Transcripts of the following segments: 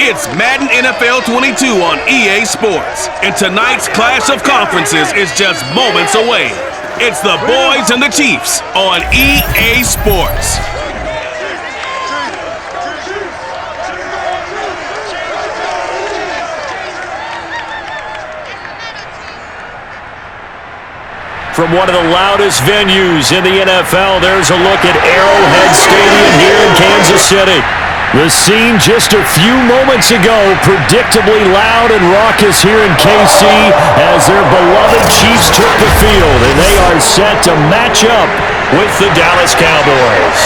It's Madden NFL 22 on EA Sports, and tonight's clash of conferences is just moments away. It's the boys and the Chiefs on EA Sports. From one of the loudest venues in the NFL, there's a look at Arrowhead Stadium here in Kansas City. The scene just a few moments ago, predictably loud and raucous here in KC as their beloved Chiefs took the field, and they are set to match up with the Dallas Cowboys.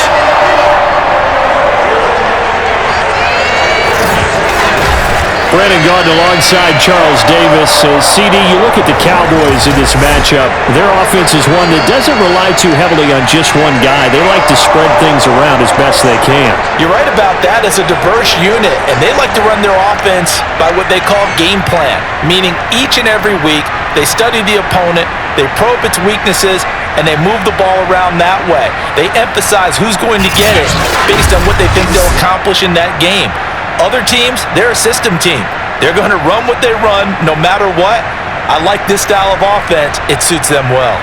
Brandon Gaudin alongside Charles Davis. CD, you look at the Cowboys in this matchup. Their offense is one that doesn't rely too heavily on just one guy. They like to spread things around as best they can. You're right about that. It's a diverse unit, and they like to run their offense by what they call game plan, meaning each and every week they study the opponent, they probe its weaknesses, and they move the ball around that way. They emphasize who's going to get it based on what they think they'll accomplish in that game. Other teams, they're a system team. They're going to run what they run no matter what. I like this style of offense. It suits them well.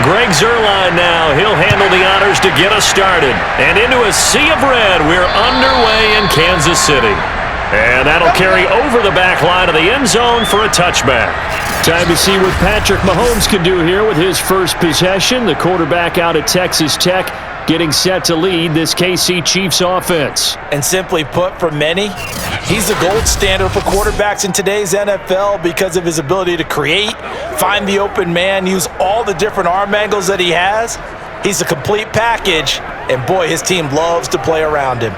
Greg Zuerlein now. He'll handle the honors to get us started. And into a sea of red, we're underway in Kansas City. And that'll carry over the back line of the end zone for a touchback. Time to see what Patrick Mahomes can do here with his first possession. The quarterback out at Texas Tech getting set to lead this KC Chiefs offense. And simply put, for many, he's the gold standard for quarterbacks in today's NFL because of his ability to create, find the open man, use all the different arm angles that he has. He's a complete package, and boy, his team loves to play around him.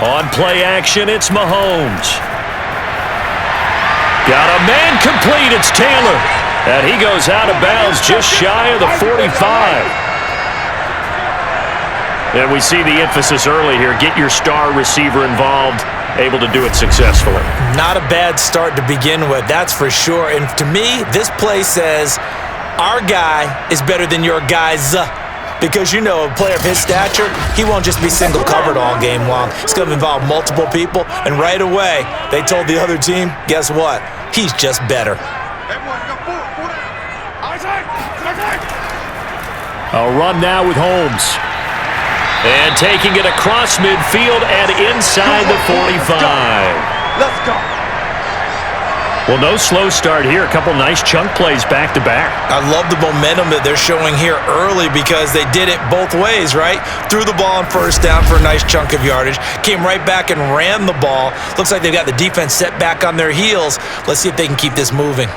On play action, it's Mahomes. Got a man complete, it's Taylor. And he goes out of bounds just shy of the 45. And we see the emphasis early here. Get your star receiver involved, able to do it successfully. Not a bad start to begin with, that's for sure. And to me, this play says, our guy is better than your guy's. Because, you know, a player of his stature, he won't just be single covered all game long. It's going to involve multiple people, and right away, they told the other team, guess what? He's just better. A run now with Holmes. And taking it across midfield and inside the 45. Let's go. Well, no slow start here. A couple nice chunk plays back-to-back. I love the momentum that they're showing here early because they did it both ways, right? Threw the ball on first down for a nice chunk of yardage, came right back and ran the ball. Looks like they've got the defense set back on their heels. Let's see if they can keep this moving.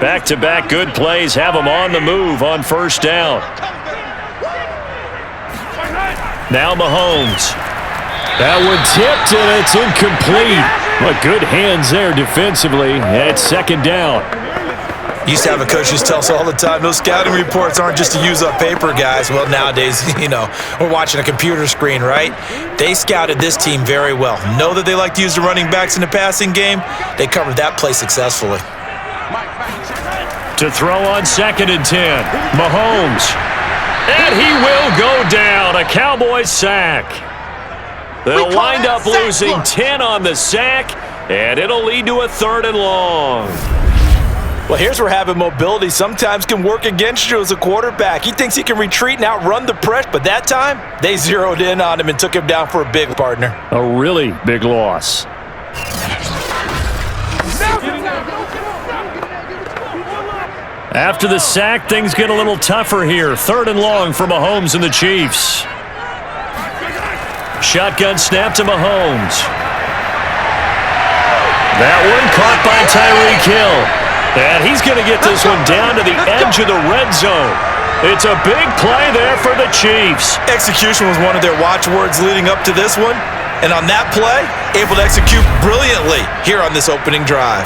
Back-to-back good plays have them on the move on first down. Now Mahomes. That one tipped, and it's incomplete. But good hands there defensively at second down. Used to have a coach who tell us all the time, those scouting reports aren't just to use up paper, guys. Well, nowadays, you know, we're watching a computer screen, right? They scouted this team very well. Know that they like to use the running backs in the passing game. They covered that play successfully. To throw on 2nd and 10, Mahomes. And he will go down. A Cowboys sack. They'll wind up losing 10 on the sack, and it'll lead to a 3rd and long. Well, here's where having mobility sometimes can work against you as a quarterback. He thinks he can retreat and outrun the press, but that time, they zeroed in on him and took him down for a big partner. A really big loss. After the sack, things get a little tougher here. 3rd and long for Mahomes and the Chiefs. Shotgun snap to Mahomes. That one caught by Tyreek Hill. And he's going to get this one down to the edge of the red zone. It's a big play there for the Chiefs. Execution was one of their watchwords leading up to this one. And on that play, able to execute brilliantly here on this opening drive.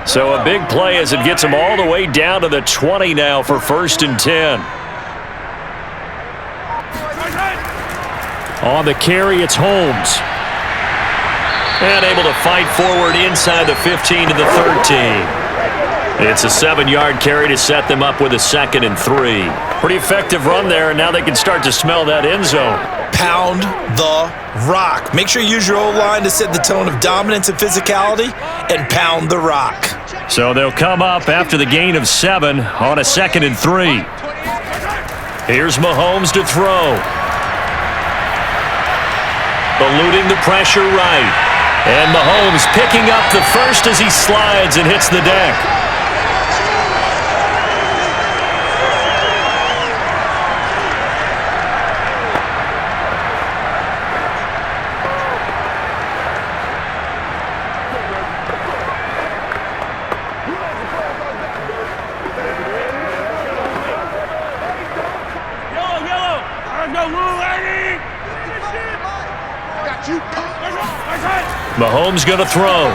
So a big play as it gets him all the way down to the 20 now for 1st and 10. On the carry, it's Holmes. And able to fight forward inside the 15 to the 13. It's a 7-yard carry to set them up with a 2nd and 3. Pretty effective run there, and now they can start to smell that end zone. Pound the rock. Make sure you use your O-line to set the tone of dominance and physicality, and pound the rock. So they'll come up after the gain of 7 on a 2nd and 3. Here's Mahomes to throw. Eluding the pressure right. And Mahomes picking up the first as he slides and hits the deck. Mahomes going to throw.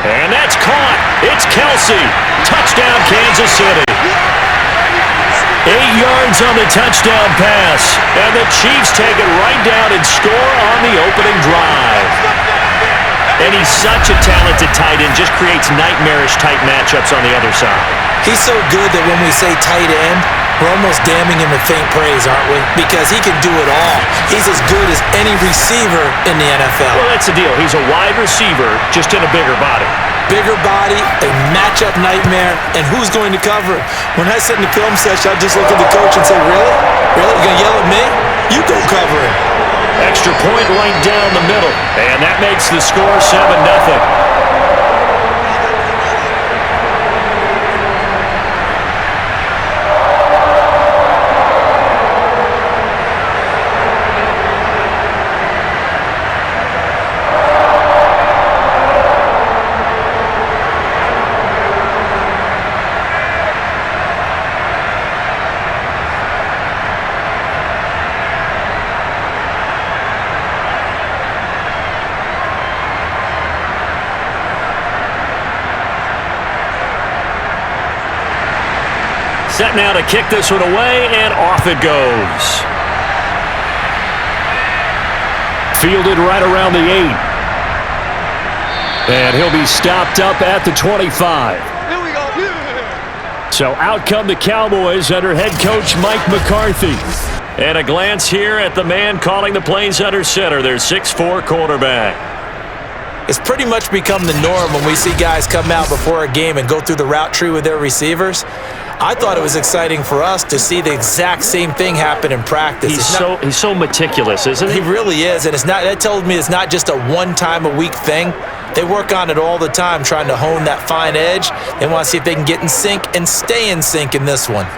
And that's caught. It's Kelsey. Touchdown, Kansas City. 8 yards on the touchdown pass. And the Chiefs take it right down and score on the opening drive. And he's such a talented tight end. Just creates nightmarish type matchups on the other side. He's so good that when we say tight end, we're almost damning him with faint praise, aren't we? Because he can do it all. He's as good as any receiver in the NFL. Well, that's the deal. He's a wide receiver, just in a bigger body. Bigger body, a matchup nightmare, and who's going to cover it? When I sit in the film session, I just look at the coach and say, really? Really? You going to yell at me? You go cover him. Extra point right down the middle. And that makes the score 7-0. Set now to kick this one away, and off it goes. Fielded right around the 8. And he'll be stopped up at the 25. Here we go. So out come the Cowboys under head coach Mike McCarthy. And a glance here at the man calling the plays under center, their 6'4" quarterback. It's pretty much become the norm when we see guys come out before a game and go through the route tree with their receivers. I thought it was exciting for us to see the exact same thing happen in practice. He's so meticulous, isn't he? He really is, and that tells me it's not just a one-time-a-week thing. They work on it all the time, trying to hone that fine edge. They want to see if they can get in sync and stay in sync in this one.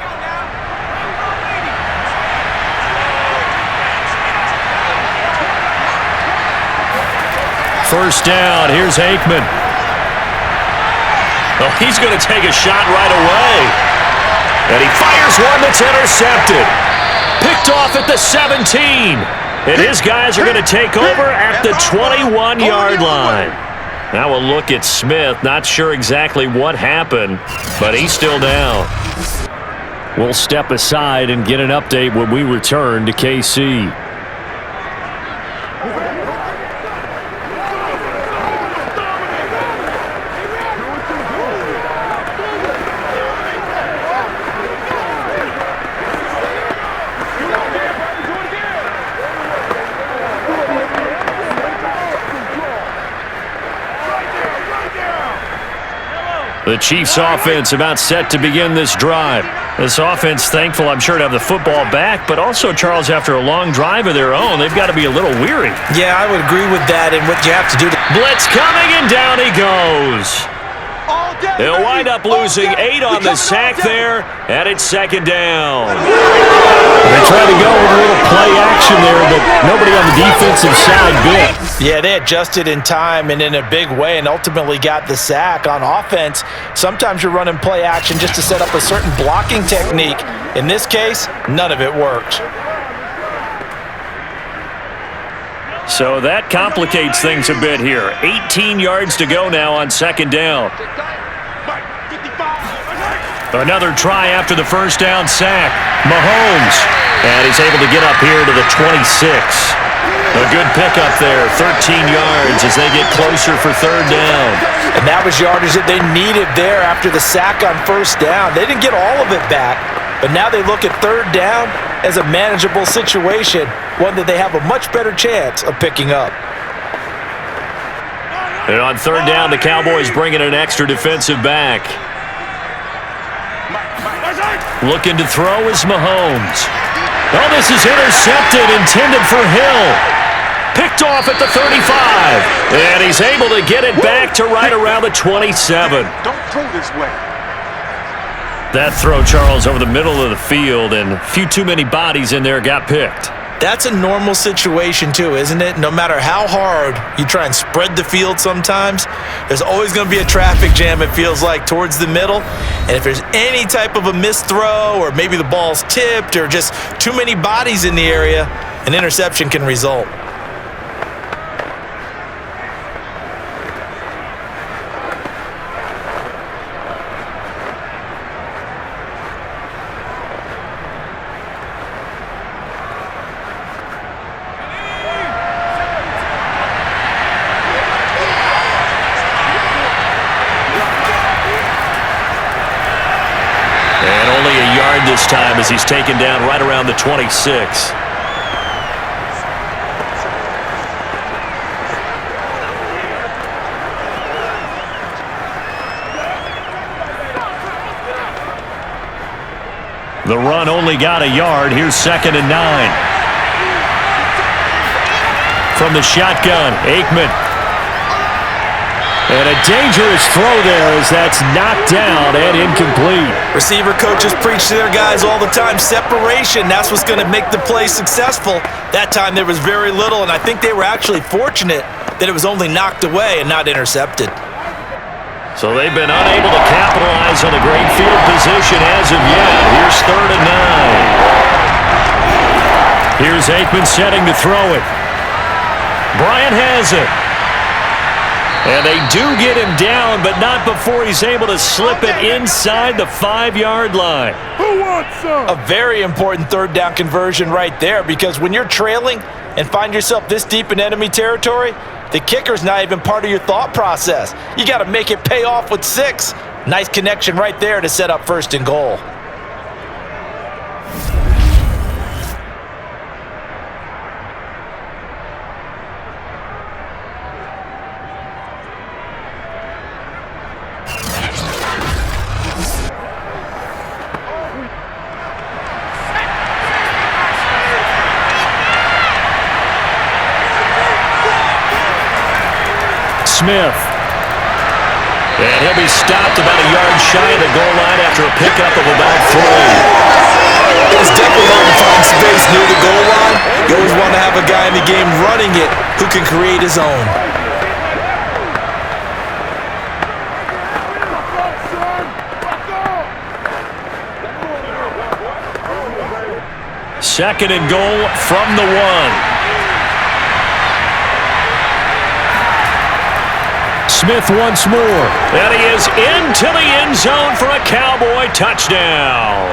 First down, here's Aikman. Oh, he's going to take a shot right away. And he fires one that's intercepted. Picked off at the 17. And his guys are going to take over at the 21-yard line. Now we'll look at Smith. Not sure exactly what happened, but he's still down. We'll step aside and get an update when we return to KC. The Chiefs offense about set to begin this drive. This offense thankful, I'm sure, to have the football back, but also, Charles, after a long drive of their own, they've got to be a little weary. Yeah, I would agree with that, and what you have to do to... Blitz coming, and down he goes. They'll wind up losing 8 on the sack there, and it's second down. They tried to go with a little play action there, but nobody on the defensive side bit. Yeah, they adjusted in time and in a big way and ultimately got the sack. On offense, sometimes you're running play action just to set up a certain blocking technique. In this case, none of it worked. So that complicates things a bit here. 18 yards to go now on second down. Another try after the first down sack. Mahomes. And he's able to get up here to the 26. A good pickup there, 13 yards as they get closer for third down. And that was yardage that they needed there after the sack on first down. They didn't get all of it back, but now they look at third down as a manageable situation, one that they have a much better chance of picking up. And on third down, the Cowboys bring in an extra defensive back. Looking to throw is Mahomes. Oh, this is intercepted, intended for Hill. Picked off at the 35. And he's able to get it back to right around the 27. Don't throw this way. That throw, Charles, over the middle of the field, and a few too many bodies in there got picked. That's a normal situation too, isn't it? No matter how hard you try and spread the field sometimes, there's always going to be a traffic jam, it feels like, towards the middle. And if there's any type of a missed throw, or maybe the ball's tipped, or just too many bodies in the area, an interception can result. This time as he's taken down right around the 26. The run only got a yard. Here's 2nd and 9. From the shotgun, Aikman. And a dangerous throw there as that's knocked down and incomplete. Receiver coaches preach to their guys all the time, separation, that's what's going to make the play successful. That time there was very little, and I think they were actually fortunate that it was only knocked away and not intercepted. So they've been unable to capitalize on a great field position as of yet. Here's 3rd and 9. Here's Aikman setting to throw it. Bryant has it. And they do get him down, but not before he's able to slip it inside the 5-yard line. Who wants some? A very important third down conversion right there, because when you're trailing and find yourself this deep in enemy territory, the kicker's not even part of your thought process. You got to make it pay off with 6. Nice connection right there to set up 1st and goal. Smith. And he'll be stopped about a yard shy of the goal line after a pickup of about 3. It's definitely hard to find space near the goal line. You always want to have a guy in the game running it who can create his own. Second and goal from the 1. Smith once more. And he is into the end zone for a Cowboy touchdown.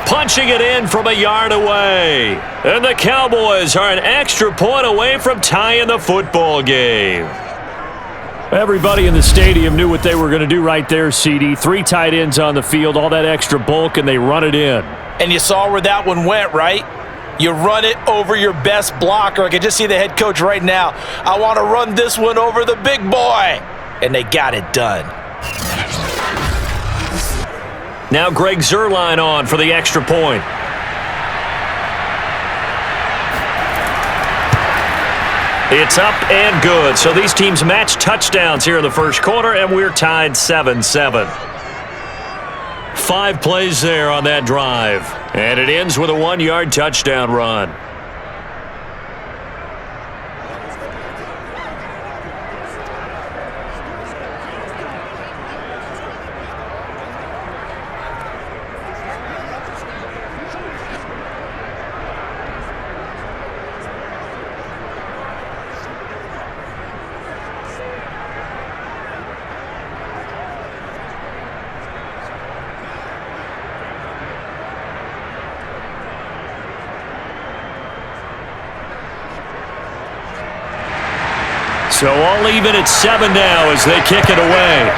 Punching it in from a yard away. And the Cowboys are an extra point away from tying the football game. Everybody in the stadium knew what they were going to do right there, CD. 3 tight ends on the field, all that extra bulk, and they run it in. And you saw where that one went, right? You run it over your best blocker. I can just see the head coach right now. I want to run this one over the big boy. And they got it done. Now Greg Zuerlein on for the extra point. It's up and good. So these teams match touchdowns here in the first quarter, and we're tied 7-7. 5 plays there on that drive. And it ends with a 1-yard touchdown run. So all even at 7 now as they kick it away.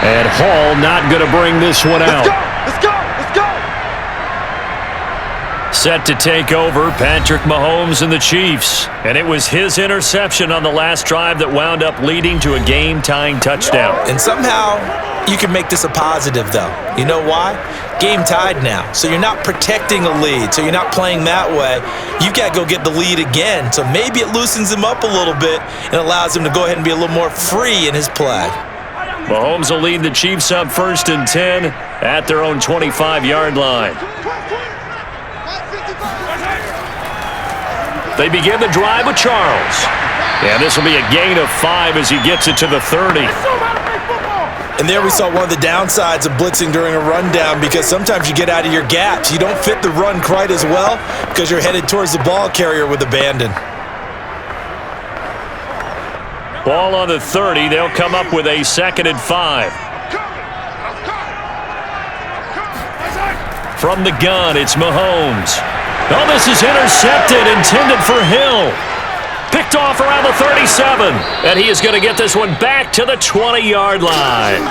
And Hall not going to bring this one out. Let's go! Let's go! Set to take over, Patrick Mahomes and the Chiefs. And it was his interception on the last drive that wound up leading to a game-tying touchdown. And somehow you can make this a positive, though. You know why? Game tied now. So you're not protecting a lead. So you're not playing that way. You've got to go get the lead again. So maybe it loosens him up a little bit and allows him to go ahead and be a little more free in his play. Mahomes will lead the Chiefs up 1st and 10 at their own 25-yard line. They begin the drive with Charles. And this will be a gain of 5 as he gets it to the 30. And there we saw one of the downsides of blitzing during a rundown, because sometimes you get out of your gaps. You don't fit the run quite as well because you're headed towards the ball carrier with abandon. Ball on the 30. They'll come up with a 2nd and 5. From the gun, it's Mahomes. Oh, this is intercepted, intended for Hill. Picked off around the 37. And he is going to get this one back to the 20-yard line.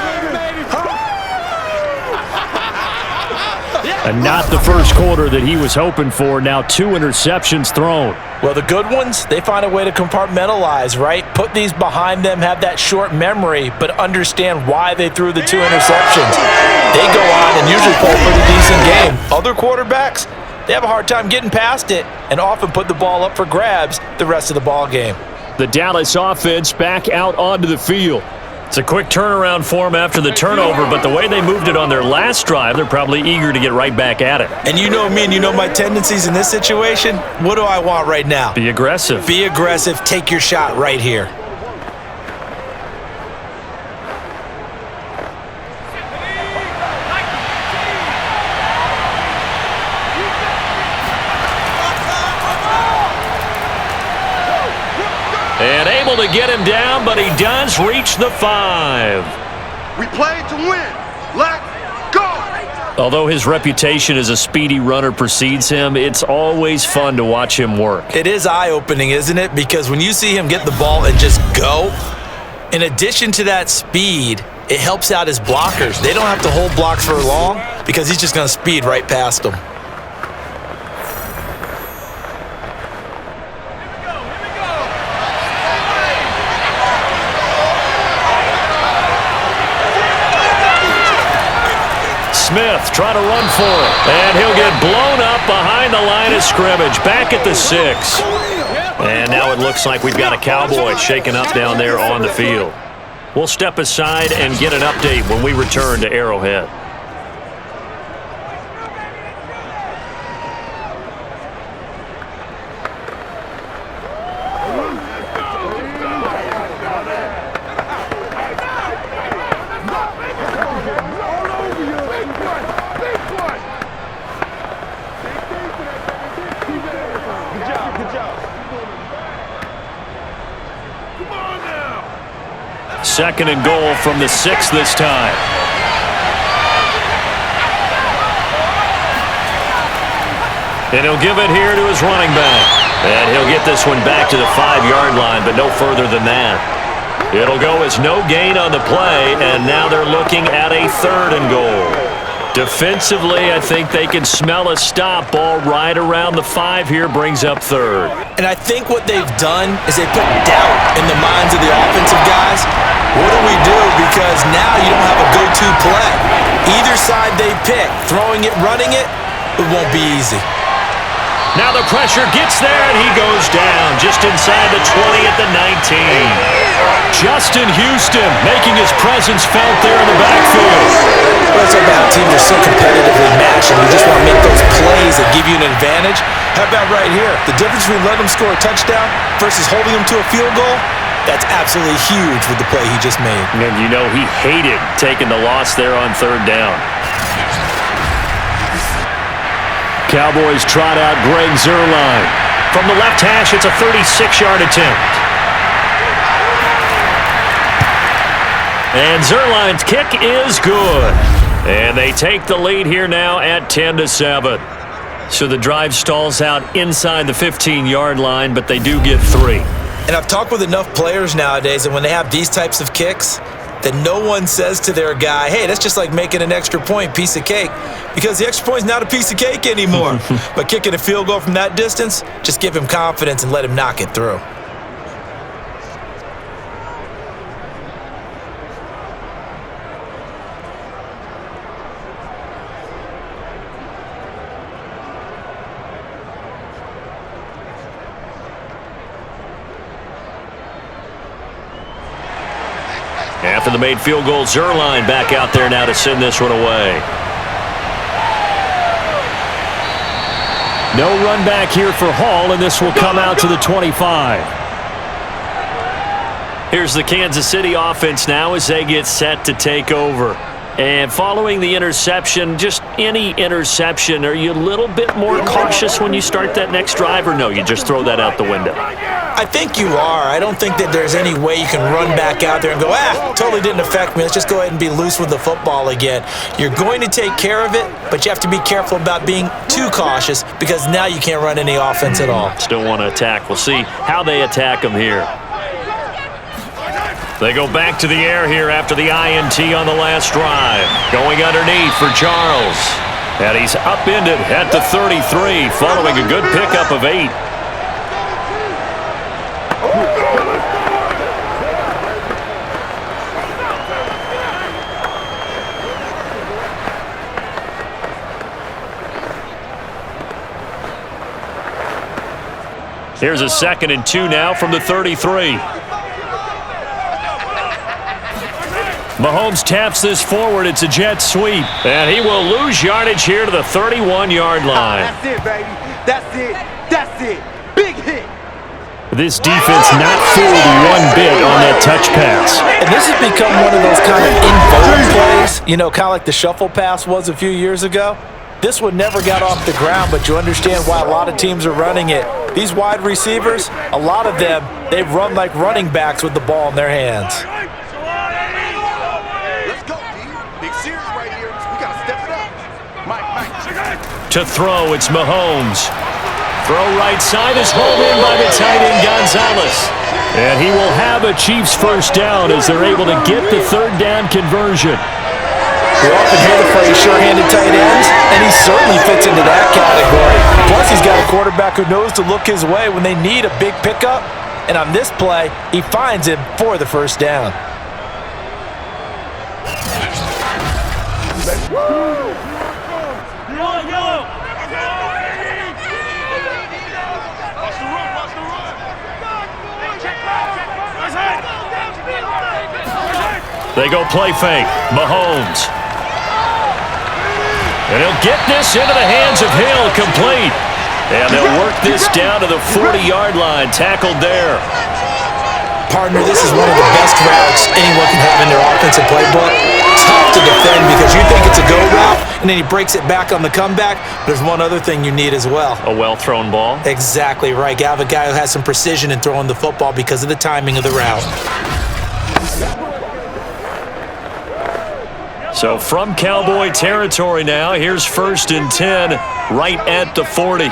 And not the first quarter that he was hoping for. Now 2 interceptions thrown. Well, the good ones, they find a way to compartmentalize, right? Put these behind them, have that short memory, but understand why they threw the 2 interceptions. They go on and usually play a pretty decent game. Other quarterbacks, they have a hard time getting past it and often put the ball up for grabs the rest of the ball game. The Dallas offense back out onto the field. It's a quick turnaround for them after the turnover, but the way they moved it on their last drive, they're probably eager to get right back at it. And you know me and you know my tendencies in this situation. What do I want right now? Be aggressive. Be aggressive. Take your shot right here. And able to get him down, but he does reach the 5. We played to win. Let's go! Although his reputation as a speedy runner precedes him, it's always fun to watch him work. It is eye-opening, isn't it? Because when you see him get the ball and just go, in addition to that speed, it helps out his blockers. They don't have to hold blocks for long because he's just going to speed right past them. Smith trying to run for it. And he'll get blown up behind the line of scrimmage. Back at the 6. And now it looks like we've got a Cowboy shaking up down there on the field. We'll step aside and get an update when we return to Arrowhead. Second and goal from the 6 this time. And he'll give it here to his running back. And he'll get this one back to the 5-yard line, but no further than that. It'll go as no gain on the play, and now they're looking at a 3rd and goal. Defensively, I think they can smell a stop. Ball right around the 5 here, brings up 3rd. And I think what they've done is they put doubt in the minds of the offensive guys. What do we do because now you don't have a go-to play. Either side they pick, throwing it, running it, it won't be easy. Now the pressure gets there, and he goes down just inside the 20 at the 19. Justin Houston making his presence felt there in the backfield. Well, it's about teams are so competitively matched, and you just want to make those plays that give you an advantage. How about right here? The difference between letting them score a touchdown versus holding them to a field goal, that's absolutely huge with the play he just made. And you know he hated taking the loss there on third down. Cowboys trot out Greg Zuerlein. From the left hash, it's a 36-yard attempt. And Zuerlein's kick is good. And they take the lead here now at 10-7. So the drive stalls out inside the 15-yard line, but they do get 3. And I've talked with enough players nowadays, and when they have these types of kicks, that no one says to their guy, hey, that's just like making an extra point, piece of cake, because the extra point is not a piece of cake anymore. But kicking a field goal from that distance, just give him confidence and let him knock it through. After the made field goal, Zuerlein back out there now to send this one away. No run back here for Hall, and this will come out to the 25. Here's the Kansas City offense now as they get set to take over. And following the interception, just any interception, are you a little bit more cautious when you start that next drive, or no, you just throw that out the window? I think you are. I don't think that there's any way you can run back out there and go, totally didn't affect me. Let's just go ahead and be loose with the football again. You're going to take care of it, but you have to be careful about being too cautious because now you can't run any offense at all. Still want to attack. We'll see how they attack them here. They go back to the air here after the INT on the last drive. Going underneath for Charles. And he's upended at the 33 following a good pickup of 8. Here's a 2nd and 2 now from the 33. Mahomes taps this forward. It's a jet sweep. And he will lose yardage here to the 31-yard line. That's it, baby. That's it. That's it. Big hit. This defense not fooled one bit on that touch pass. And this has become one of those kind of in-vogue plays, you know, kind of like the shuffle pass was a few years ago. This one never got off the ground, but you understand why a lot of teams are running it. These wide receivers, a lot of them, they run like running backs with the ball in their hands. To throw, it's Mahomes. Throw right side is hauled in by the tight end Gonzalez. And he will have a Chiefs first down as they're able to get the third down conversion. You often hear the phrase sure-handed tight ends, and he certainly fits into that category. Plus, he's got a quarterback who knows to look his way when they need a big pickup. And on this play, he finds him for the first down. They go play fake. Mahomes. And he'll get this into the hands of Hill, complete. And they'll work this down to the 40-yard line, tackled there. Partner, this is one of the best routes anyone can have in their offensive playbook. Tough to defend because you think it's a go route, and then he breaks it back on the comeback. There's one other thing you need as well. A well-thrown ball. Exactly right. You have a guy who has some precision in throwing the football because of the timing of the route. So from Cowboy territory now, here's 1st and 10 right at the 40.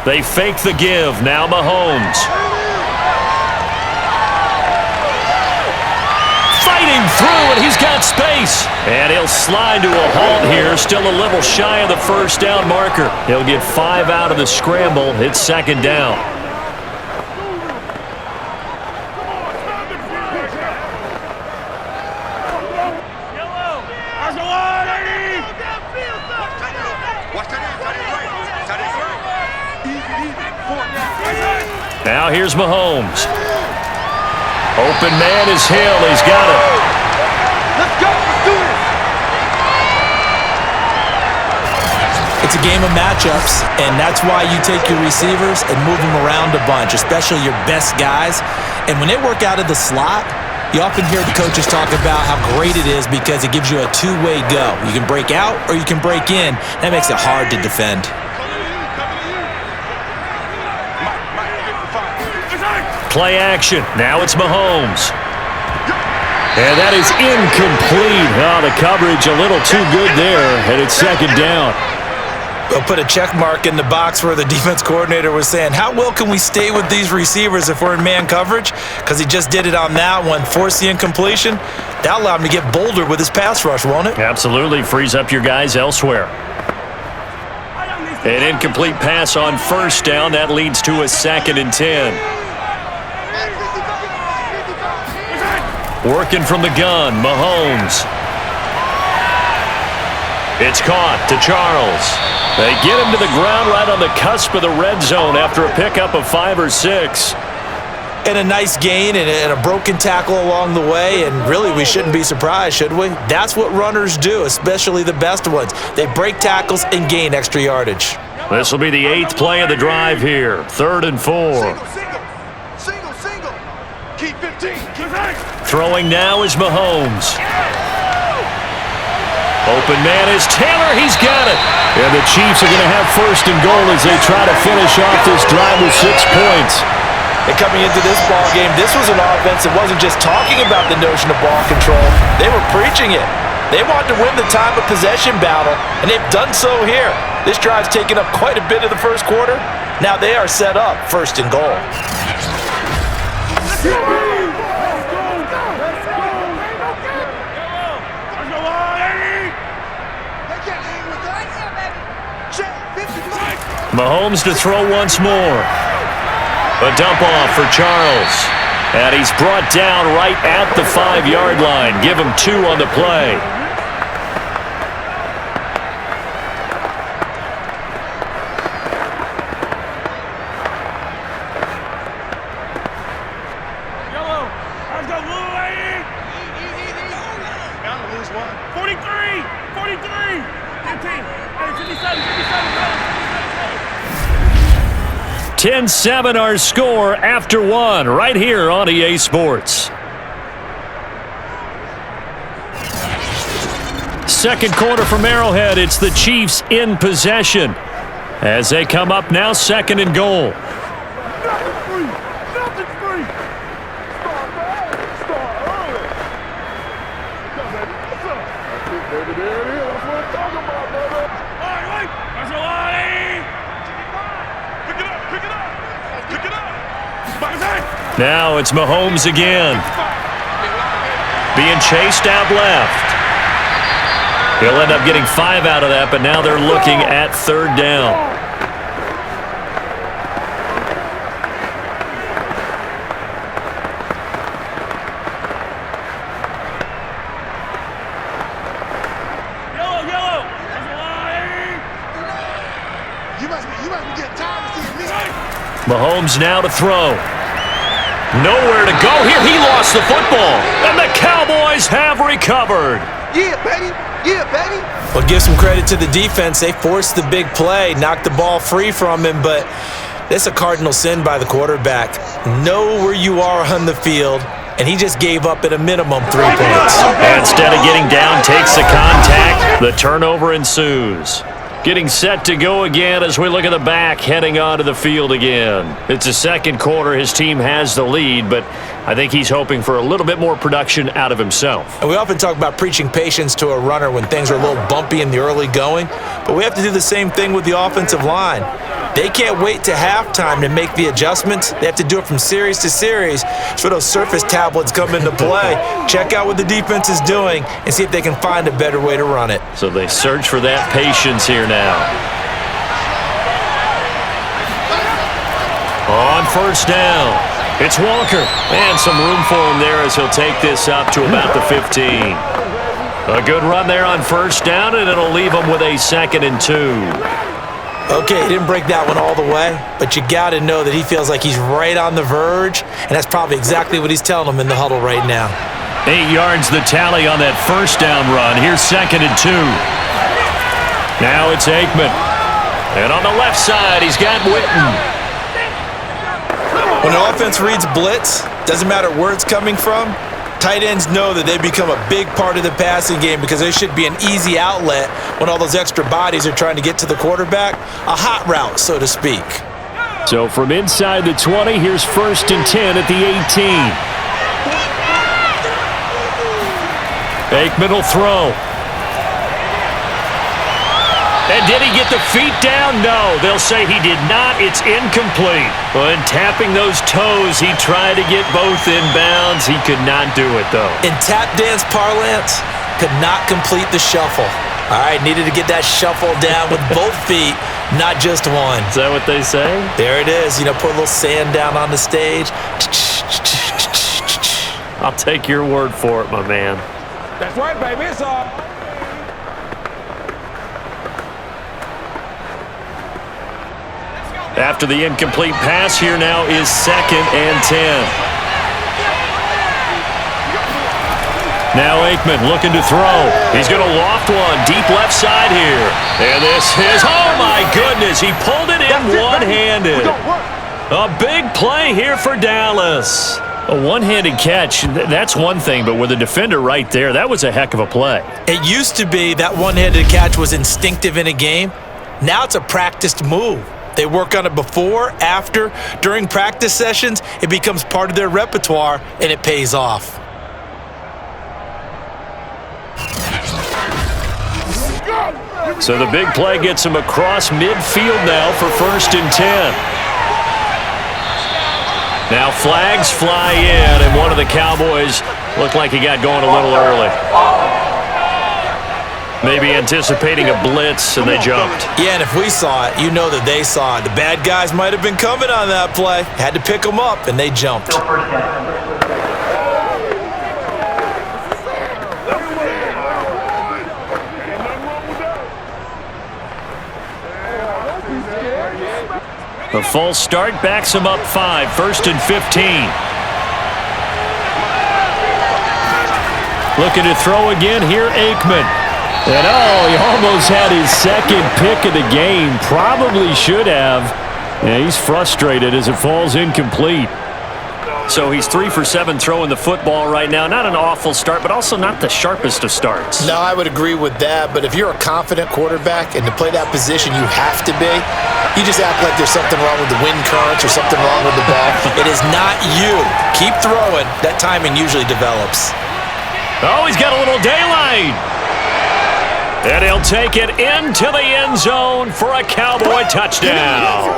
They fake the give. Now Mahomes. Fighting through, and he's got space. And he'll slide to a halt here, still a little shy of the first down marker. He'll get 5 out of the scramble. It's 2nd down. here's Mahomes. Open man is Hill. He's got it. Let's go. Let's do this. It's a game of matchups, and that's why you take your receivers and move them around a bunch, especially your best guys. And when they work out of the slot, you often hear the coaches talk about how great it is because it gives you a two-way go. You can break out or you can break in. That makes it hard to defend. Play action. Now it's Mahomes. And that is incomplete. Oh, the coverage a little too good there, and it's second down. They'll put a check mark in the box where the defense coordinator was saying, how well can we stay with these receivers if we're in man coverage? Because he just did it on that one, forced the incompletion. That allowed him to get bolder with his pass rush, won't it? Absolutely. Frees up your guys elsewhere. An incomplete pass on first down. That leads to a 2nd and 10. Working from the gun, Mahomes. It's caught to Charles. They get him to the ground right on the cusp of the red zone after a pickup of 5 or 6. And a nice gain and a broken tackle along the way, and really we shouldn't be surprised, should we? That's what runners do, especially the best ones. They break tackles and gain extra yardage. This will be the 8th play of the drive here. 3rd and 4. Single. Keep 15. Keep 8. Throwing now is Mahomes. Open man is Taylor. He's got it. And the Chiefs are going to have 1st and goal as they try to finish off this drive with 6 points. And coming into this ball game, this was an offense that wasn't just talking about the notion of ball control. They were preaching it. They wanted to win the time of possession battle, and they've done so here. This drive's taken up quite a bit of the first quarter. Now they are set up 1st and goal. Mahomes to throw once more. A dump off for Charles. And he's brought down right at the 5-yard line. Give him 2 on the play. Yellow. Let's go, Blue Lady. Bound to lose one. 43. 43. 15. 57. 10-7 our score after 1 right here on EA Sports. Second quarter from Arrowhead. It's the Chiefs in possession as they come up now 2nd and goal. Nothing's free. Start early. Come, baby. What's up? That's it, baby. There it is. That's what I'm talking about, brother. All right, wait. That's a lot. Pick it up. Pick it up. Pick it up. Now it's Mahomes again. Being chased out left. He'll end up getting 5 out of that, but now they're looking at 3rd down. Yellow. You must be getting tired of seeing me. Mahomes now to throw. Nowhere to go here. He lost the football. And the Cowboys have recovered. Yeah, baby. Well, give some credit to the defense. They forced the big play, knocked the ball free from him, but that's a cardinal sin by the quarterback. Know where you are on the field, and he just gave up at a minimum 3 points. Instead of getting down, takes the contact. The turnover ensues. Getting set to go again as we look at the back, heading onto the field again. It's the second quarter. His team has the lead, but I think he's hoping for a little bit more production out of himself. And we often talk about preaching patience to a runner when things are a little bumpy in the early going, but we have to do the same thing with the offensive line. They can't wait to halftime to make the adjustments. They have to do it from series to series so those surface tablets come into play. Check out what the defense is doing and see if they can find a better way to run it. So they search for that patience here now. On 1st down, it's Walker. And some room for him there as he'll take this up to about the 15. A good run there on 1st down, and it'll leave him with a 2nd and 2. Okay, he didn't break that one all the way, but you got to know that he feels like he's right on the verge, and that's probably exactly what he's telling them in the huddle right now. 8 yards the tally on that first down run. Here's 2nd and 2. Now it's Aikman. And on the left side, he's got Witten. When an offense reads blitz, doesn't matter where it's coming from, tight ends know that they become a big part of the passing game because there should be an easy outlet when all those extra bodies are trying to get to the quarterback. A hot route, so to speak. So from inside the 20, here's 1st and 10 at the 18. Aikman will throw. And did he get the feet down? No, they'll say he did not. It's incomplete. When tapping those toes, he tried to get both in bounds. He could not do it, though. In tap dance parlance, could not complete the shuffle. All right, needed to get that shuffle down with both feet, not just one. Is that what they say? There it is. You know, put a little sand down on the stage. I'll take your word for it, my man. That's right, baby. It's all. After the incomplete pass, here now is 2nd and 10. Now Aikman looking to throw. He's going to loft one deep left side here. And this is, oh my goodness, he pulled it in one-handed. A big play here for Dallas. A one-handed catch, that's one thing, but with a defender right there, that was a heck of a play. It used to be that one-handed catch was instinctive in a game. Now it's a practiced move. They work on it before, after, during practice sessions. It becomes part of their repertoire, and it pays off. So the big play gets him across midfield now for 1st and 10. Now flags fly in, and one of the Cowboys looked like he got going a little early. Maybe anticipating a blitz, and they jumped. Yeah, and if we saw it, you know that they saw it. The bad guys might have been coming on that play. Had to pick them up, and they jumped. The false start backs him up 5, 1st and 15. Looking to throw again here, Aikman. And he almost had his 2nd pick of the game. Probably should have. Yeah, he's frustrated as it falls incomplete. So he's 3 for 7 throwing the football right now. Not an awful start, but also not the sharpest of starts. No, I would agree with that. But if you're a confident quarterback and to play that position you have to be, you just act like there's something wrong with the wind currents or something wrong with the ball. It is not you. Keep throwing. That timing usually develops. Oh, he's got a little daylight. And he'll take it into the end zone for a Cowboy touchdown.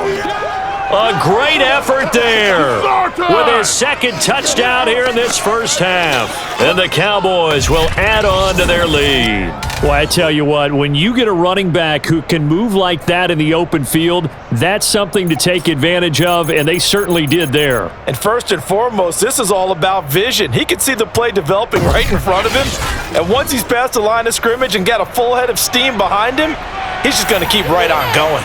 A great effort there with his 2nd touchdown here in this first half. And the Cowboys will add on to their lead. Well, I tell you what, when you get a running back who can move like that in the open field, that's something to take advantage of, and they certainly did there. And first and foremost, this is all about vision. He can see the play developing right in front of him, and once he's past the line of scrimmage and got a full head of steam behind him, he's just going to keep right on going.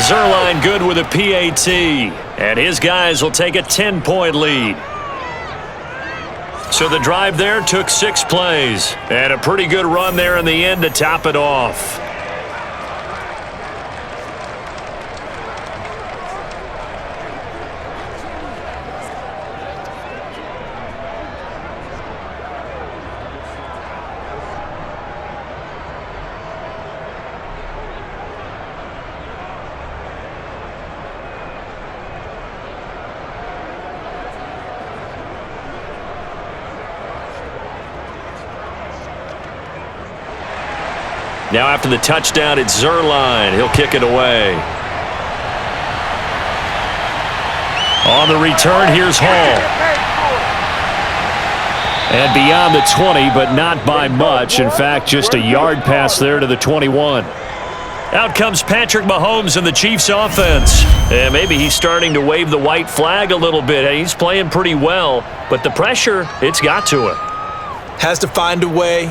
Zuerlein good with a PAT, and his guys will take a 10-point lead. So the drive there took 6 plays, and a pretty good run there in the end to top it off. Now after the touchdown, it's Zuerlein. He'll kick it away. On the return, here's Hall. And beyond the 20, but not by much. In fact, just a yard pass there to the 21. Out comes Patrick Mahomes and the Chiefs offense. And maybe he's starting to wave the white flag a little bit. He's playing pretty well, but the pressure, it's got to him. Has to find a way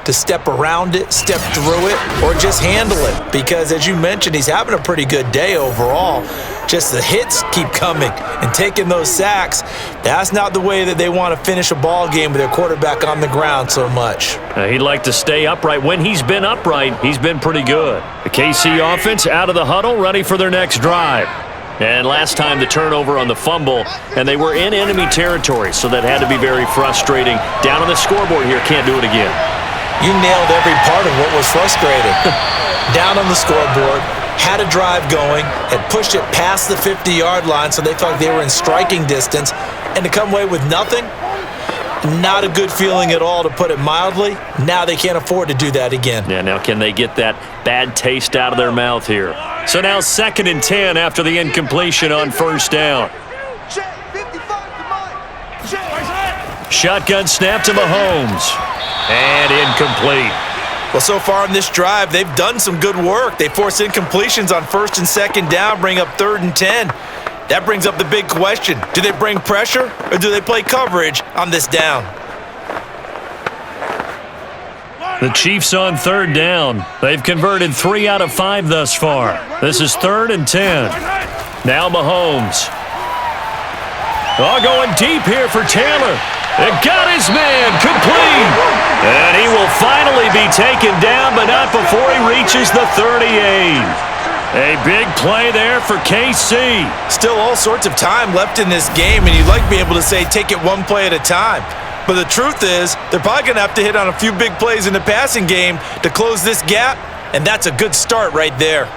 to step around it, step through it, or just handle it. Because as you mentioned, he's having a pretty good day overall. Just the hits keep coming and taking those sacks. That's not the way that they want to finish a ball game with their quarterback on the ground so much. He'd like to stay upright. When he's been upright, he's been pretty good. The KC offense out of the huddle, ready for their next drive. And last time the turnover on the fumble, and they were in enemy territory, so that had to be very frustrating. Down on the scoreboard here, can't do it again. You nailed every part of what was frustrating. Down on the scoreboard, had a drive going, had pushed it past the 50-yard line so they felt like they were in striking distance, and to come away with nothing, not a good feeling at all, to put it mildly. Now they can't afford to do that again. Yeah, now can they get that bad taste out of their mouth here? So now 2nd and 10 after the incompletion on first down. Shotgun snap to Mahomes. And incomplete. Well, so far in this drive, they've done some good work. They force incompletions on 1st and 2nd down, bring up 3rd and 10. That brings up the big question. Do they bring pressure or do they play coverage on this down? The Chiefs on 3rd down. They've converted 3 out of 5 thus far. This is 3rd and 10. Now Mahomes. Oh, going deep here for Taylor. It got his man complete. And he will finally be taken down, but not before he reaches the 38. A big play there for KC. Still all sorts of time left in this game, and you'd like to be able to say take it one play at a time. But the truth is, they're probably going to have to hit on a few big plays in the passing game to close this gap, and that's a good start right there.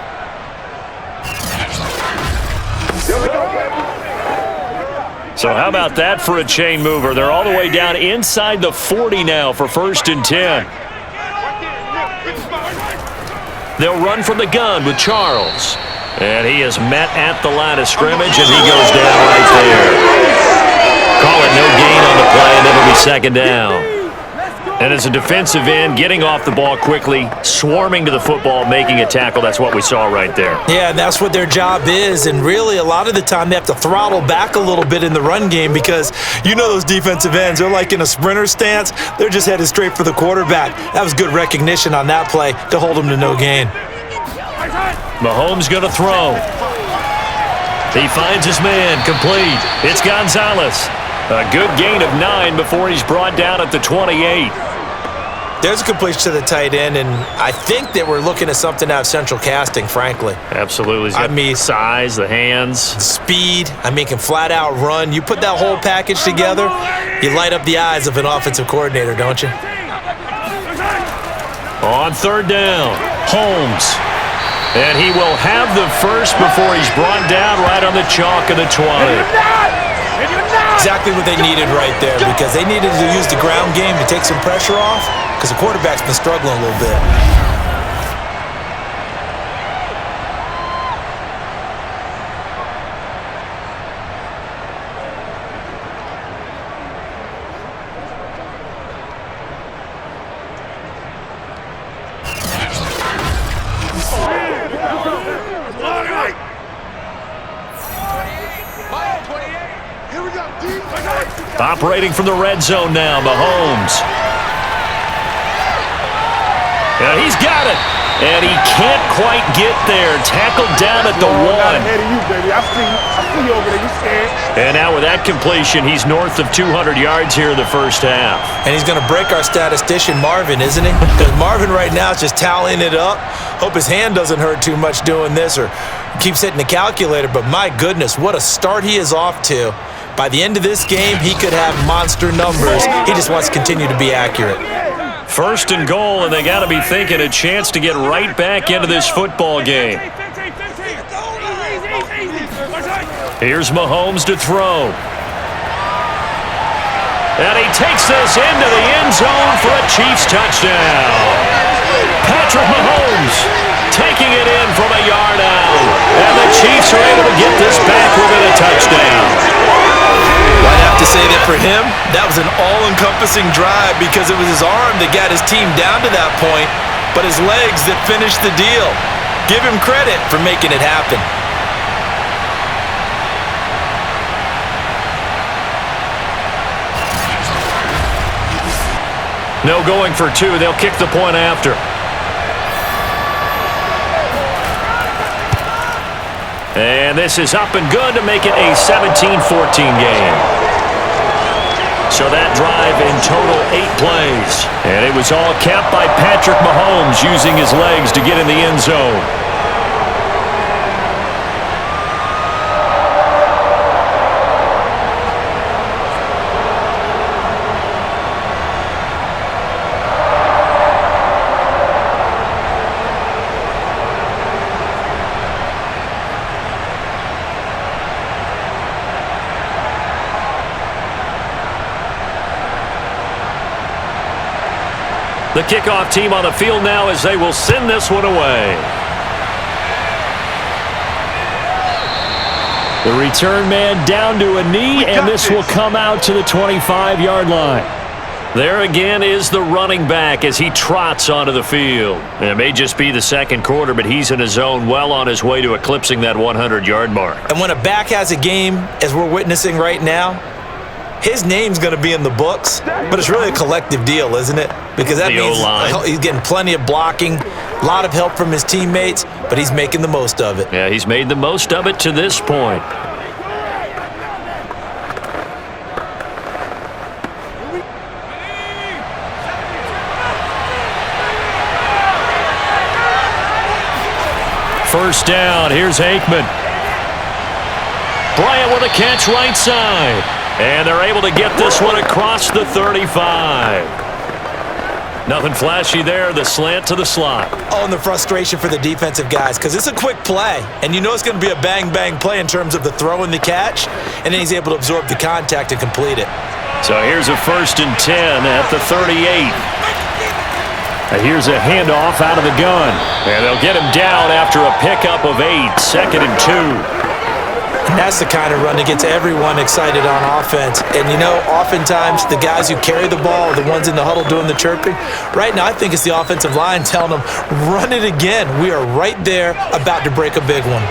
So how about that for a chain mover? They're all the way down inside the 40 now for 1st and 10. They'll run from the gun with Charles. And he is met at the line of scrimmage, and he goes down right there. Call it no gain on the play, and it'll be 2nd down. And as a defensive end, getting off the ball quickly, swarming to the football, making a tackle, that's what we saw right there. Yeah, that's what their job is, and really a lot of the time they have to throttle back a little bit in the run game because you know those defensive ends, they're like in a sprinter stance. They're just headed straight for the quarterback. That was good recognition on that play to hold them to no gain. Mahomes going to throw. He finds his man, complete. It's Gonzalez. A good gain of 9 before he's brought down at the 28. There's a completion to the tight end, and I think that we're looking at something out of central casting, frankly. Absolutely. He's got the size, the hands. Speed. Can flat out run. You put that whole package together, you light up the eyes of an offensive coordinator, don't you? On 3rd down, Holmes. And he will have the first before he's brought down right on the chalk of the 20. Exactly what they needed right there, because they needed to use the ground game to take some pressure off, because the quarterback's been struggling a little bit. Operating from the red zone now, Mahomes. Yeah, he's got it. And he can't quite get there. Tackled down at the 1. Ahead of you, baby. I see you over there. You scared. And now with that completion, he's north of 200 yards here in the first half. And he's going to break our statistician, Marvin, isn't he? Because Marvin right now is just tallying it up. Hope his hand doesn't hurt too much doing this or keeps hitting the calculator. But my goodness, what a start he is off to. By the end of this game, he could have monster numbers. He just wants to continue to be accurate. 1st and goal, and they got to be thinking a chance to get right back into this football game. Here's Mahomes to throw. And he takes this into the end zone for a Chiefs touchdown. Patrick Mahomes taking it in from a yard out. And the Chiefs are able to get this back within a touchdown. I'd have to say that for him, that was an all-encompassing drive because it was his arm that got his team down to that point, but his legs that finished the deal. Give him credit for making it happen. No going for two. They'll kick the point after. And this is up and good to make it a 17-14 game. So that drive in total 8 plays. And it was all kept by Patrick Mahomes using his legs to get in the end zone. The kickoff team on the field now as they will send this one away. The return man down to a knee, and this will come out to the 25-yard line. There again is the running back as he trots onto the field. It may just be the second quarter, but he's in his zone well on his way to eclipsing that 100-yard mark. And when a back has a game, as we're witnessing right now, his name's going to be in the books, but it's really a collective deal, isn't it? Because that means he's getting plenty of blocking, a lot of help from his teammates, but he's making the most of it. Yeah, he's made the most of it to this point. First down, here's Aikman. Bryant with a catch right side. And they're able to get this one across the 35. Nothing flashy there, the slant to the slot. Oh, and the frustration for the defensive guys, because it's a quick play, and you know it's going to be a bang-bang play in terms of the throw and the catch, and then he's able to absorb the contact and complete it. So here's a 1st and 10 at the 38. Here's a handoff out of the gun, and they'll get him down after a pickup of 8, 2nd and 2. And that's the kind of run that gets everyone excited on offense. And, you know, oftentimes the guys who carry the ball are the ones in the huddle doing the chirping. Right now, I think it's the offensive line telling them, run it again. We are right there about to break a big one.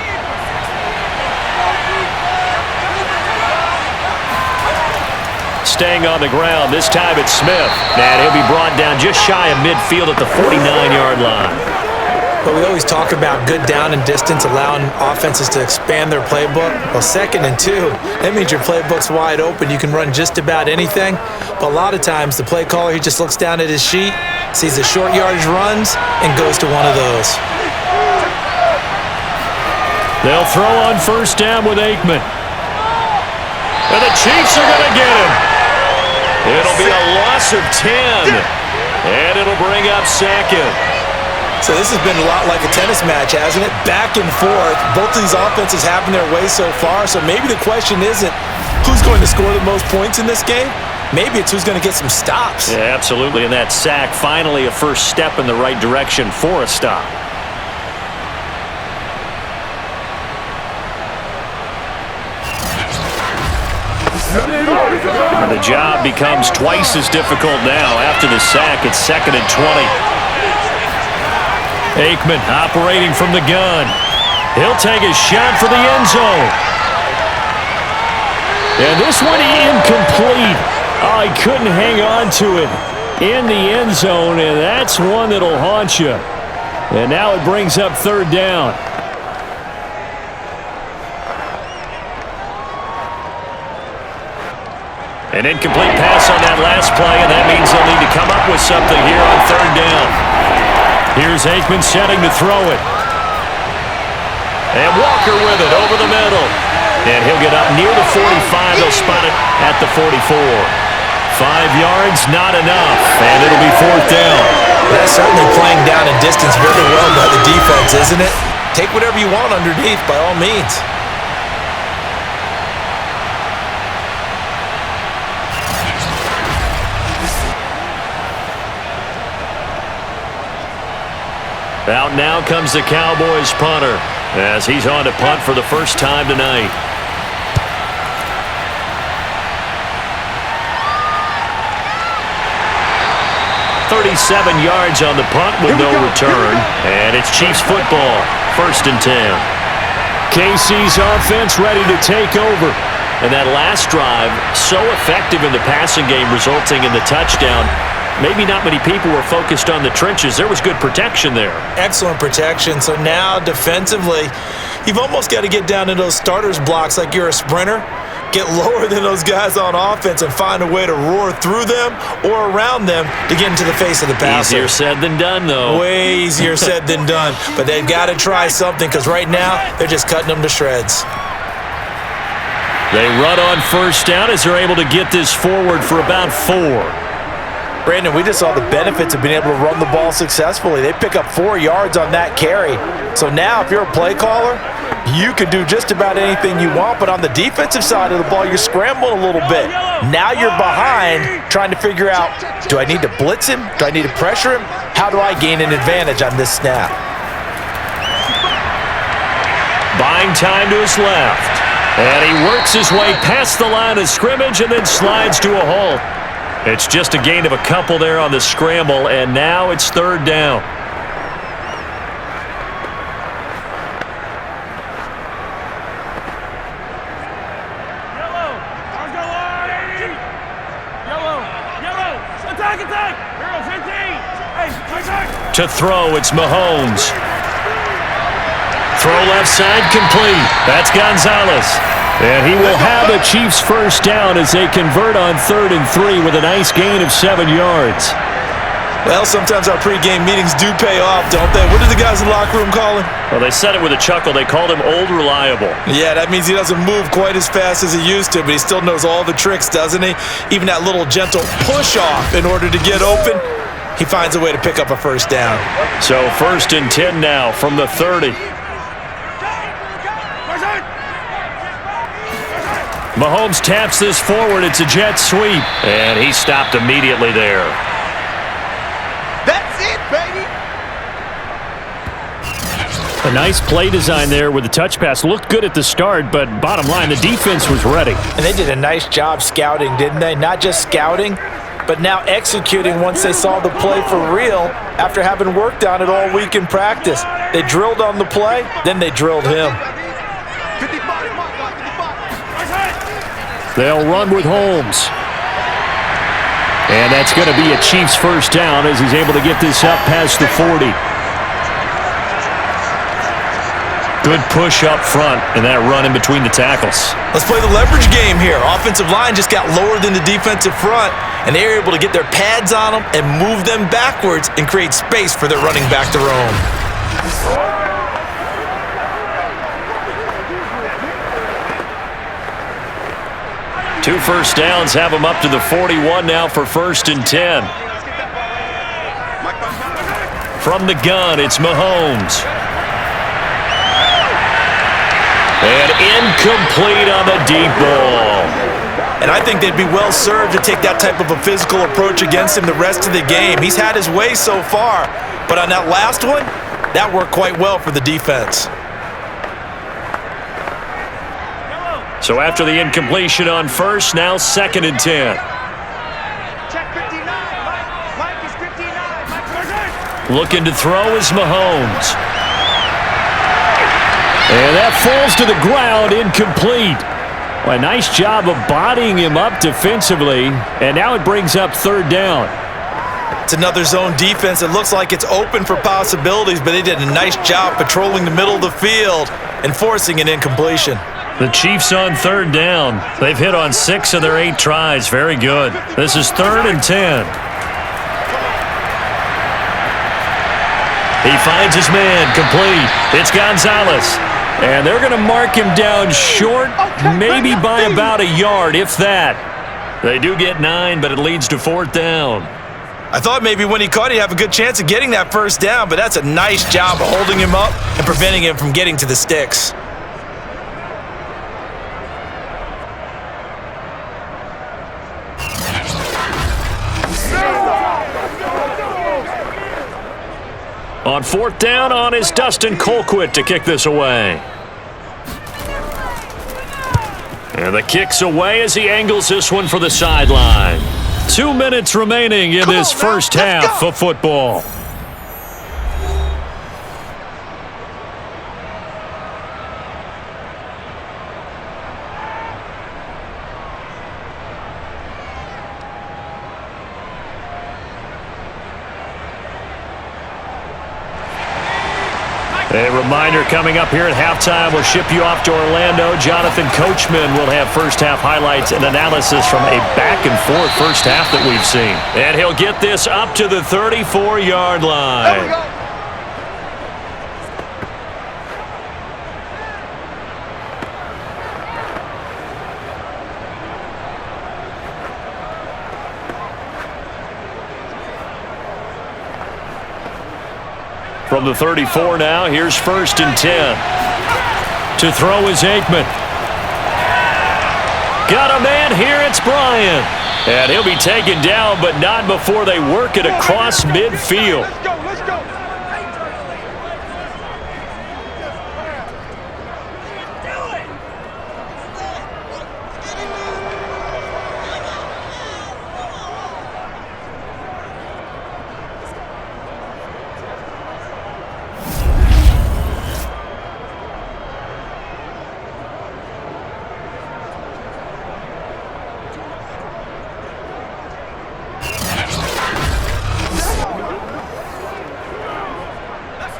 Staying on the ground, this time it's Smith. And he'll be brought down just shy of midfield at the 49-yard line. But we always talk about good down and distance, allowing offenses to expand their playbook. Well, 2nd and 2, that means your playbook's wide open. You can run just about anything. But a lot of times, the play caller, he just looks down at his sheet, sees the short yardage runs, and goes to one of those. They'll throw on 1st down with Aikman. And the Chiefs are going to get him. It'll be a loss of 10. And it'll bring up 2nd. So this has been a lot like a tennis match, hasn't it? Back and forth. Both of these offenses having their way so far. So maybe the question isn't who's going to score the most points in this game. Maybe it's who's going to get some stops. Yeah, absolutely. And that sack, finally a first step in the right direction for a stop. The job becomes twice as difficult now. After the sack, it's 2nd and 20. Aikman operating from the gun. He'll take a shot for the end zone. And this one incomplete. Oh, he couldn't hang on to it in the end zone, and that's one that'll haunt you. And now it brings up 3rd down. An incomplete pass on that last play, and that means they'll need to come up with something here on 3rd down. Here's Aikman setting to throw it. And Walker with it over the middle. And he'll get up near the 45. They'll spot it at the 44. 5 yards, not enough. And it'll be 4th down. That's certainly playing down in distance very well by the defense, isn't it? Take whatever you want underneath, by all means. Out now comes the Cowboys punter as he's on to punt for the first time tonight. 37 yards on the punt with no return. And it's Chiefs football, 1st and 10. KC's offense ready to take over. And that last drive, so effective in the passing game, resulting in the touchdown. maybe not many people were focused on the trenches. There was good protection there. Excellent protection. So now defensively, you've almost got to get down to those starters blocks like you're a sprinter. Get lower than those guys on offense and find a way to roar through them or around them to get into the face of the passer. Easier said than done, though. Way easier said than done. But they've got to try something because right now they're just cutting them to shreds. They run on first down as they're able to get this forward for about 4. Brandon, we just saw the benefits of being able to run the ball successfully. They pick up 4 yards on that carry. So now if you're a play caller, you can do just about anything you want, but on the defensive side of the ball, you're scrambling a little bit. Now you're behind trying to figure out, do I need to blitz him? Do I need to pressure him? How do I gain an advantage on this snap? Buying time to his left. And he works his way past the line of scrimmage and then slides to a halt. It's just a gain of a couple there on the scramble, and now it's 3rd down. To throw, it's Mahomes. Throw left side, complete. That's Gonzalez. And he will have the Chiefs first down as they convert on 3rd and 3 with a nice gain of 7 yards. Well, sometimes our pregame meetings do pay off, don't they? What did the guys in the locker room call him? Well, they said it with a chuckle. They called him Old Reliable. Yeah, that means he doesn't move quite as fast as he used to, but he still knows all the tricks, doesn't he? Even that little gentle push-off in order to get open, he finds a way to pick up a first down. So 1st and 10 now from the 30. Mahomes taps this forward. It's a jet sweep. And he stopped immediately there. That's it, baby. A nice play design there with the touch pass. Looked good at the start, but bottom line, the defense was ready. And they did a nice job scouting, didn't they? Not just scouting, but now executing once they saw the play for real after having worked on it all week in practice. They drilled on the play, then they drilled him. 55, 55. They'll run with Holmes. And that's going to be a Chiefs first down as he's able to get this up past the 40. Good push up front and that run in between the tackles. Let's play the leverage game here. Offensive line just got lower than the defensive front, and they were able to get their pads on them and move them backwards and create space for their running back to roam. 2 first downs have him up to the 41 now for 1st and 10. From the gun, it's Mahomes. And incomplete on the deep ball. And I think they'd be well served to take that type of a physical approach against him the rest of the game. He's had his way so far, but on that last one, that worked quite well for the defense. So after the incompletion on first, now 2nd and 10. Check 59. Mike is 59. Looking to throw is Mahomes. And that falls to the ground, incomplete. Well, a nice job of bodying him up defensively, and now it brings up 3rd down. It's another zone defense. It looks like it's open for possibilities, but they did a nice job patrolling the middle of the field and forcing an incompletion. The Chiefs on 3rd down. They've hit on 6 of their 8 tries. Very good. This is 3rd and 10. He finds his man, complete. It's Gonzalez. And they're going to mark him down short, maybe by about a yard, if that. They do get 9, but it leads to 4th down. I thought maybe when he caught, he'd have a good chance of getting that first down, but that's a nice job of holding him up and preventing him from getting to the sticks. On 4th down, on is Dustin Colquitt to kick this away. And the kick's away as he angles this one for the sideline. 2 minutes remaining in this first half of football. A reminder coming up here at halftime, we'll ship you off to Orlando. Jonathan Coachman will have first-half highlights and analysis from a back-and-forth first half that we've seen. And he'll get this up to the 34-yard line. There we go. From the 34 now, here's 1st and 10. To throw is Aikman. Got a man here, it's Bryant. And he'll be taken down, but not before they work it across midfield. Let's go, let's go.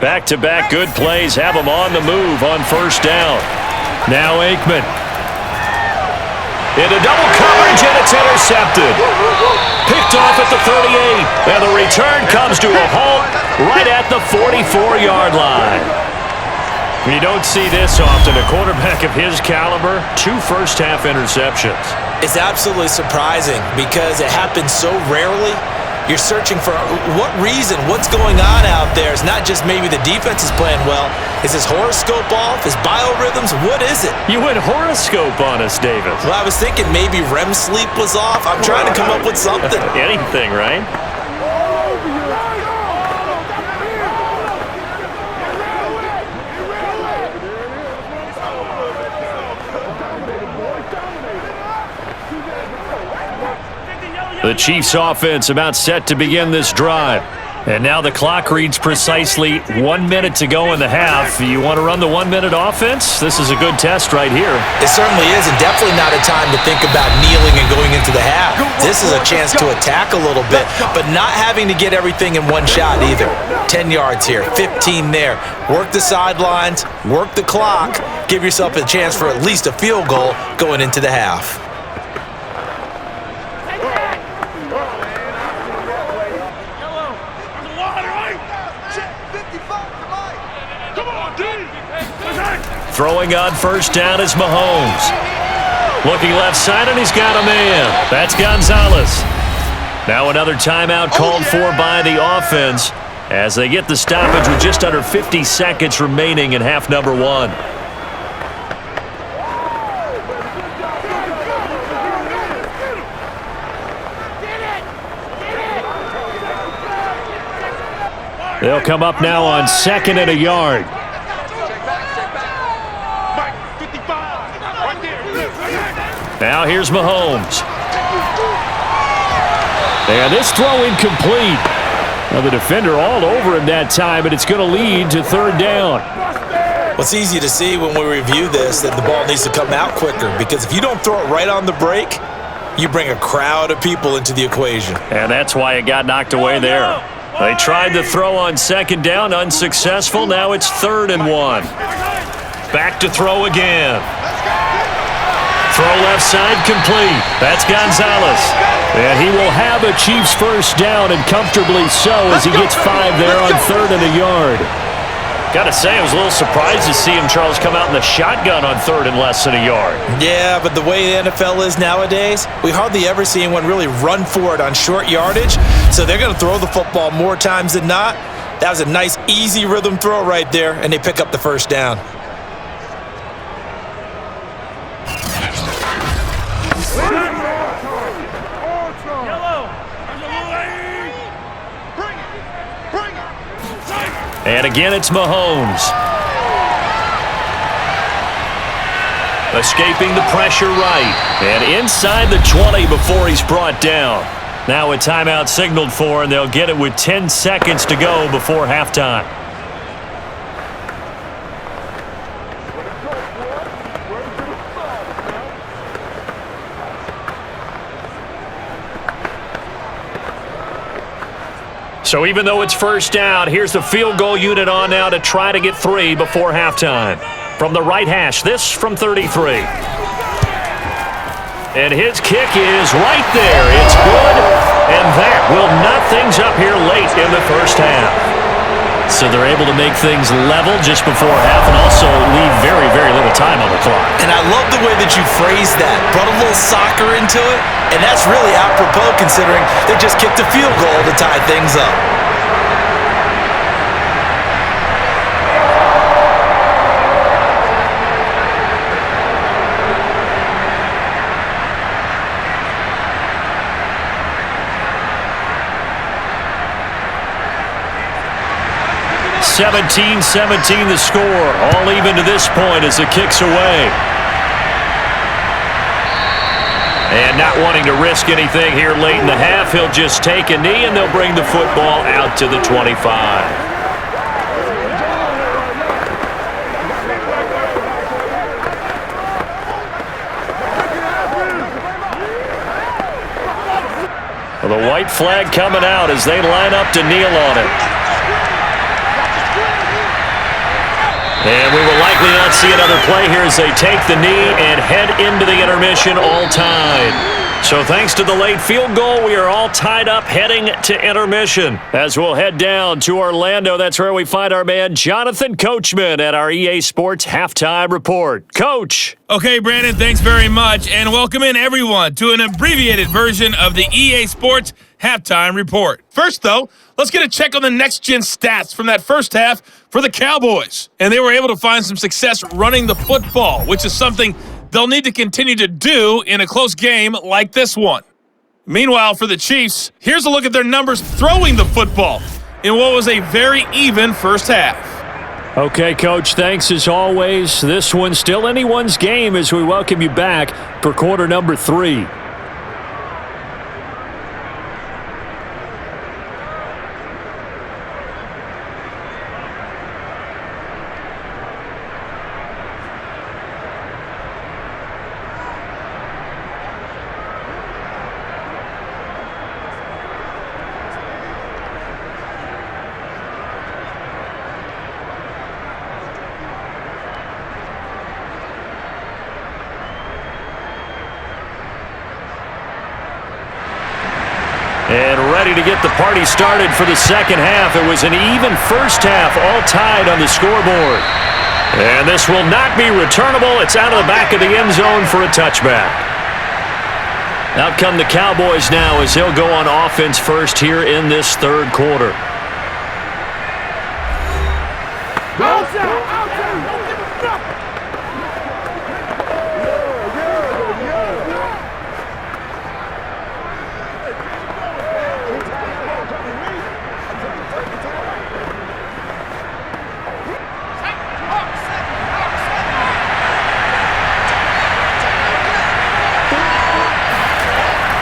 Back-to-back good plays have them on the move on 1st down. Now Aikman. Into double coverage, and it's intercepted. Picked off at the 38. And the return comes to a halt right at the 44-yard line. You don't see this often. A quarterback of his caliber, 2 first-half interceptions. It's absolutely surprising because it happens so rarely. You're searching for what reason, what's going on out there. It's not just maybe the defense is playing well. Is his horoscope off? His biorhythms? What is it? You went horoscope on us, Davis. Well, I was thinking maybe REM sleep was off. I'm trying to come up with something. Anything, right? The Chiefs offense about set to begin this drive. And now the clock reads precisely 1 minute to go in the half. You want to run the 1 minute offense? This is a good test right here. It certainly is, and definitely not a time to think about kneeling and going into the half. This is a chance to attack a little bit, but not having to get everything in one shot either. 10 yards here, 15 there. Work the sidelines, work the clock, give yourself a chance for at least a field goal going into the half. Throwing on 1st down is Mahomes. Looking left side, and he's got a man. That's Gonzalez. Now another timeout called for by the offense as they get the stoppage with just under 50 seconds remaining in half number 1. They'll come up now on 2nd and a yard. Now here's Mahomes. And this throw incomplete. Now the defender all over him that time, but it's going to lead to 3rd down. Well, it's easy to see when we review this that the ball needs to come out quicker, because if you don't throw it right on the break, you bring a crowd of people into the equation. And that's why it got knocked away there. They tried to throw on 2nd down, unsuccessful. Now it's 3rd and 1. Back to throw again. Throw left side complete. That's Gonzalez. And he will have a Chiefs 1st down, and comfortably so, as he gets 5 there on 3rd and a yard. Got to say, I was a little surprised to see him, Charles, come out in the shotgun on 3rd and less than a yard. Yeah, but the way the NFL is nowadays, we hardly ever see anyone really run for it on short yardage, so they're going to throw the football more times than not. That was a nice, easy rhythm throw right there, and they pick up the 1st down. And again, it's Mahomes. Escaping the pressure right. And inside the 20 before he's brought down. Now a timeout signaled for, and they'll get it with 10 seconds to go before halftime. So even though it's first down, here's the field goal unit on now to try to get 3 before halftime. From the right hash, this from 33. And his kick is right there. It's good, and that will knot things up here late in the first half. So they're able to make things level just before half and also leave very, very little time on the clock. And I love the way that you phrased that. Brought a little soccer into it, and that's really apropos considering they just kicked a field goal to tie things up. (17-17) the score, all even to this point as the kick's away. And not wanting to risk anything here late in the half, he'll just take a knee and they'll bring the football out to the 25. Well, the white flag coming out as they line up to kneel on it. And we will likely not see another play here as they take the knee and head into the intermission all tied. So thanks to the late field goal, we are all tied up heading to intermission. As we'll head down to Orlando, that's where we find our man Jonathan Coachman at our EA Sports Halftime Report. Coach! Okay, Brandon, thanks very much, and welcome in everyone to an abbreviated version of the EA Sports Halftime Report. First, though, let's get a check on the next-gen stats from that first half for the Cowboys. And they were able to find some success running the football, which is something they'll need to continue to do in a close game like this one. Meanwhile, for the Chiefs, here's a look at their numbers throwing the football in what was a very even first half. Okay, Coach, thanks as always. This one's still anyone's game as we welcome you back for quarter number 3. And ready to get the party started for the second half. It was an even first half, all tied on the scoreboard. And this will not be returnable. It's out of the back of the end zone for a touchback. Out come the Cowboys now as they'll go on offense first here in this third quarter.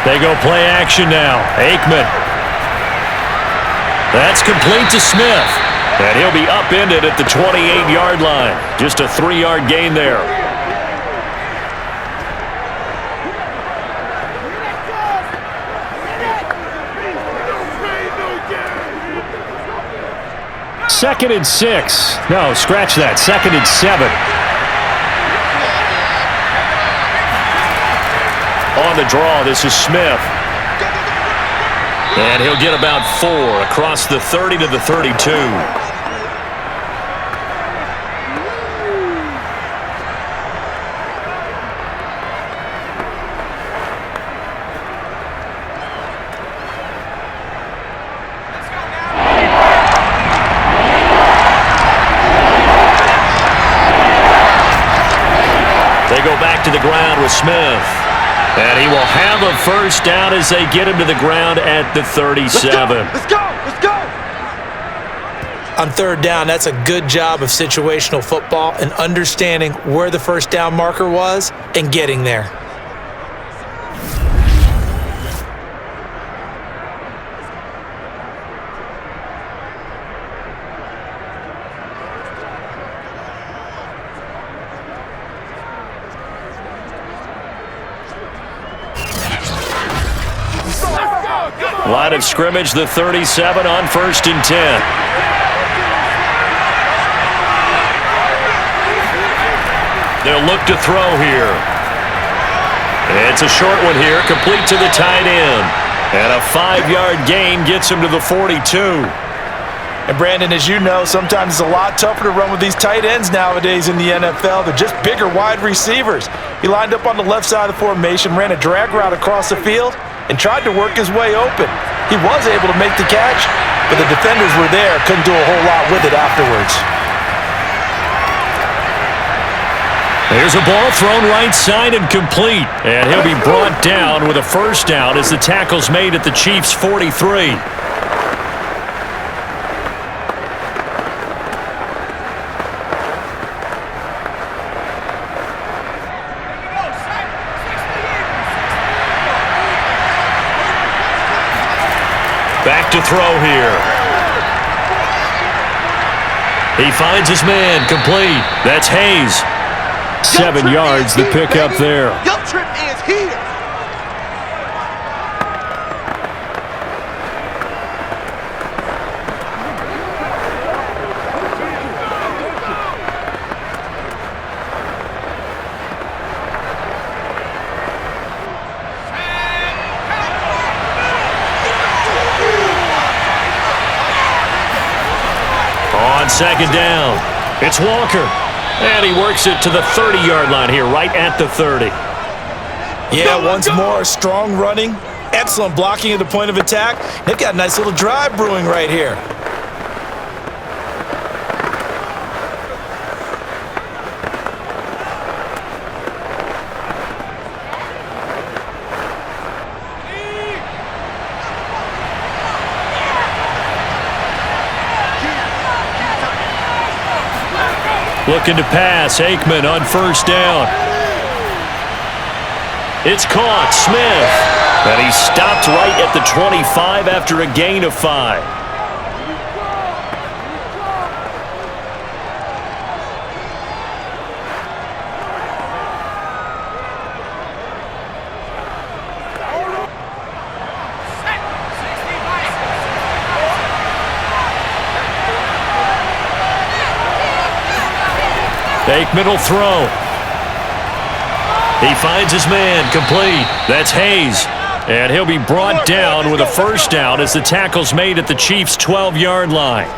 They go play action now. Aikman. That's complete to Smith. And he'll be upended at the 28-yard line. Just a 3-yard gain there. Second and 6. No, scratch that. Second and 7. On the draw, this is Smith. And he'll get about 4 across the 30 to the 32. They go back to the ground with Smith. And he will have a first down as they get him to the ground at the 37. Let's go! Let's go! On third down, that's a good job of situational football and understanding where the first down marker was and getting there. Line of scrimmage, the 37 on 1st and 10. They'll look to throw here. It's a short one here, complete to the tight end. And a 5-yard gain gets him to the 42. And Brandon, as you know, sometimes it's a lot tougher to run with these tight ends nowadays in the NFL. They're just bigger wide receivers. He lined up on the left side of the formation, ran a drag route across the field, and tried to work his way open. He was able to make the catch, but the defenders were there, couldn't do a whole lot with it afterwards. There's a ball thrown right side and complete. And he'll be brought down with a first down as the tackle's made at the Chiefs' 43. Back to throw here. He finds his man, complete. That's Hayes. 7 yards, the pickup there. Your trip is here. On second down, it's Walker. And he works it to the 30-yard line here, right at the 30. Yeah, once more, strong running, excellent blocking at the point of attack. They've got a nice little drive brewing right here. Looking to pass, Aikman on first down. It's caught, Smith. And he stopped right at the 25 after a gain of 5. Aikman will throw. He finds his man, complete. That's Hayes. And he'll be brought down with a first down as the tackle's made at the Chiefs' 12-yard line.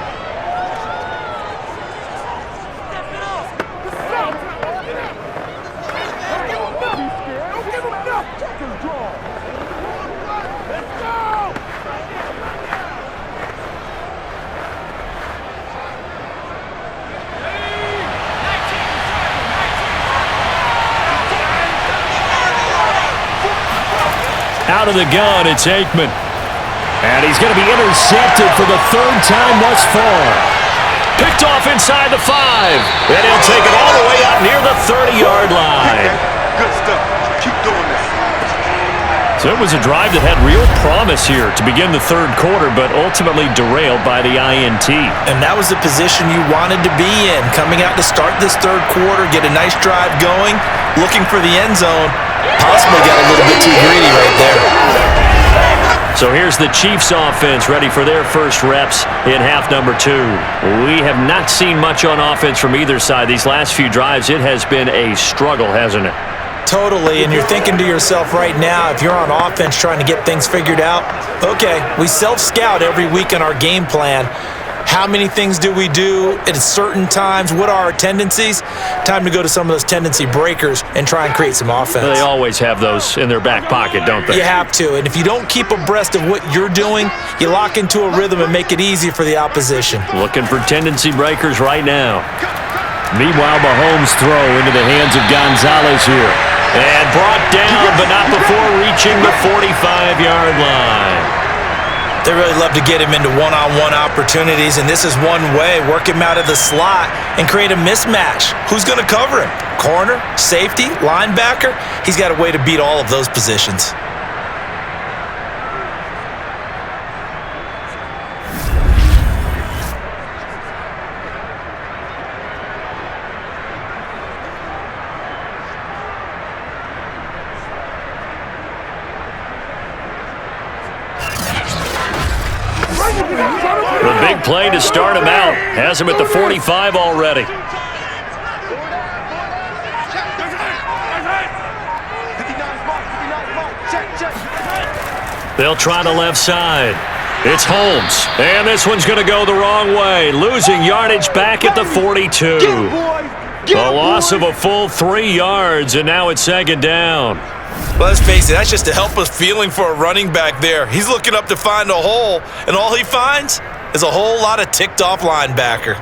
Out of the gun, it's Aikman. And he's going to be intercepted for the 3rd time thus far. Picked off inside the 5. And he'll take it all the way out near the 30-yard line. Good stuff. Keep doing that. So it was a drive that had real promise here to begin the 3rd quarter, but ultimately derailed by the INT. And that was the position you wanted to be in. Coming out to start this 3rd quarter, get a nice drive going, looking for the end zone. Possibly got a little bit too greedy right there. So here's the Chiefs offense ready for their first reps in half number 2. We have not seen much on offense from either side. These last few drives, it has been a struggle, hasn't it? Totally, and you're thinking to yourself right now, if you're on offense trying to get things figured out, okay, we self-scout every week in our game plan. How many things do we do at certain times? What are our tendencies? Time to go to some of those tendency breakers and try and create some offense. They always have those in their back pocket, don't they? You have to, and if you don't keep abreast of what you're doing, you lock into a rhythm and make it easy for the opposition. Looking for tendency breakers right now. Meanwhile, Mahomes' throw into the hands of Gonzalez here. And brought down, but not before reaching the 45-yard line. They really love to get him into one-on-one opportunities, and this is one way. Work him out of the slot and create a mismatch. Who's going to cover him? Corner, safety, linebacker? He's got a way to beat all of those positions. The big play to start him out. Has him at the 45 already. They'll try the left side. It's Holmes. And this one's going to go the wrong way. Losing yardage back at the 42. A loss of a full 3 yards, and now it's second down. Well, let's face it, that's just a helpless feeling for a running back there. He's looking up to find a hole, and all he finds is a whole lot of ticked-off linebacker.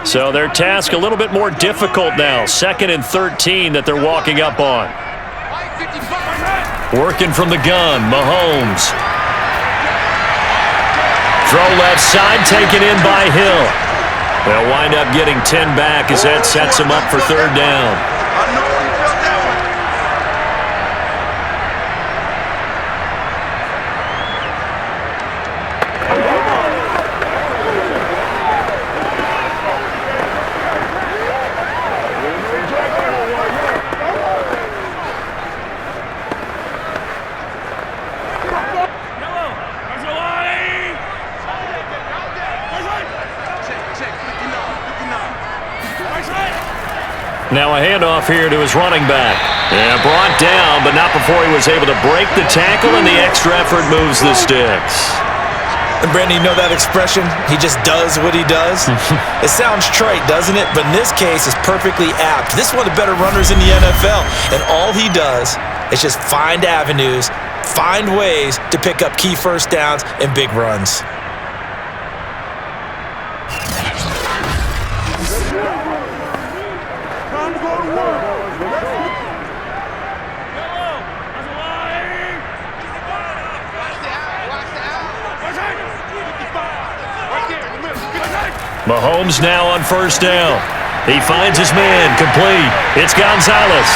So their task a little bit more difficult now. 2nd and 13 that they're walking up on. Working from the gun, Mahomes. Throw left side, taken in by Hill. They'll wind up getting 10 back as that sets them up for third down. Now a handoff here to his running back. Yeah, brought down, but not before he was able to break the tackle, and the extra effort moves the sticks. And Brandon, you know that expression? He just does what he does? It sounds trite, doesn't it? But in this case, it's perfectly apt. This is one of the better runners in the NFL, and all he does is just find avenues, find ways to pick up key first downs and big runs. Mahomes now on first down. He finds his man, complete. It's Gonzalez.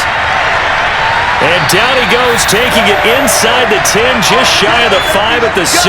And down he goes, taking it inside the 10, just shy of the 5 at the 6.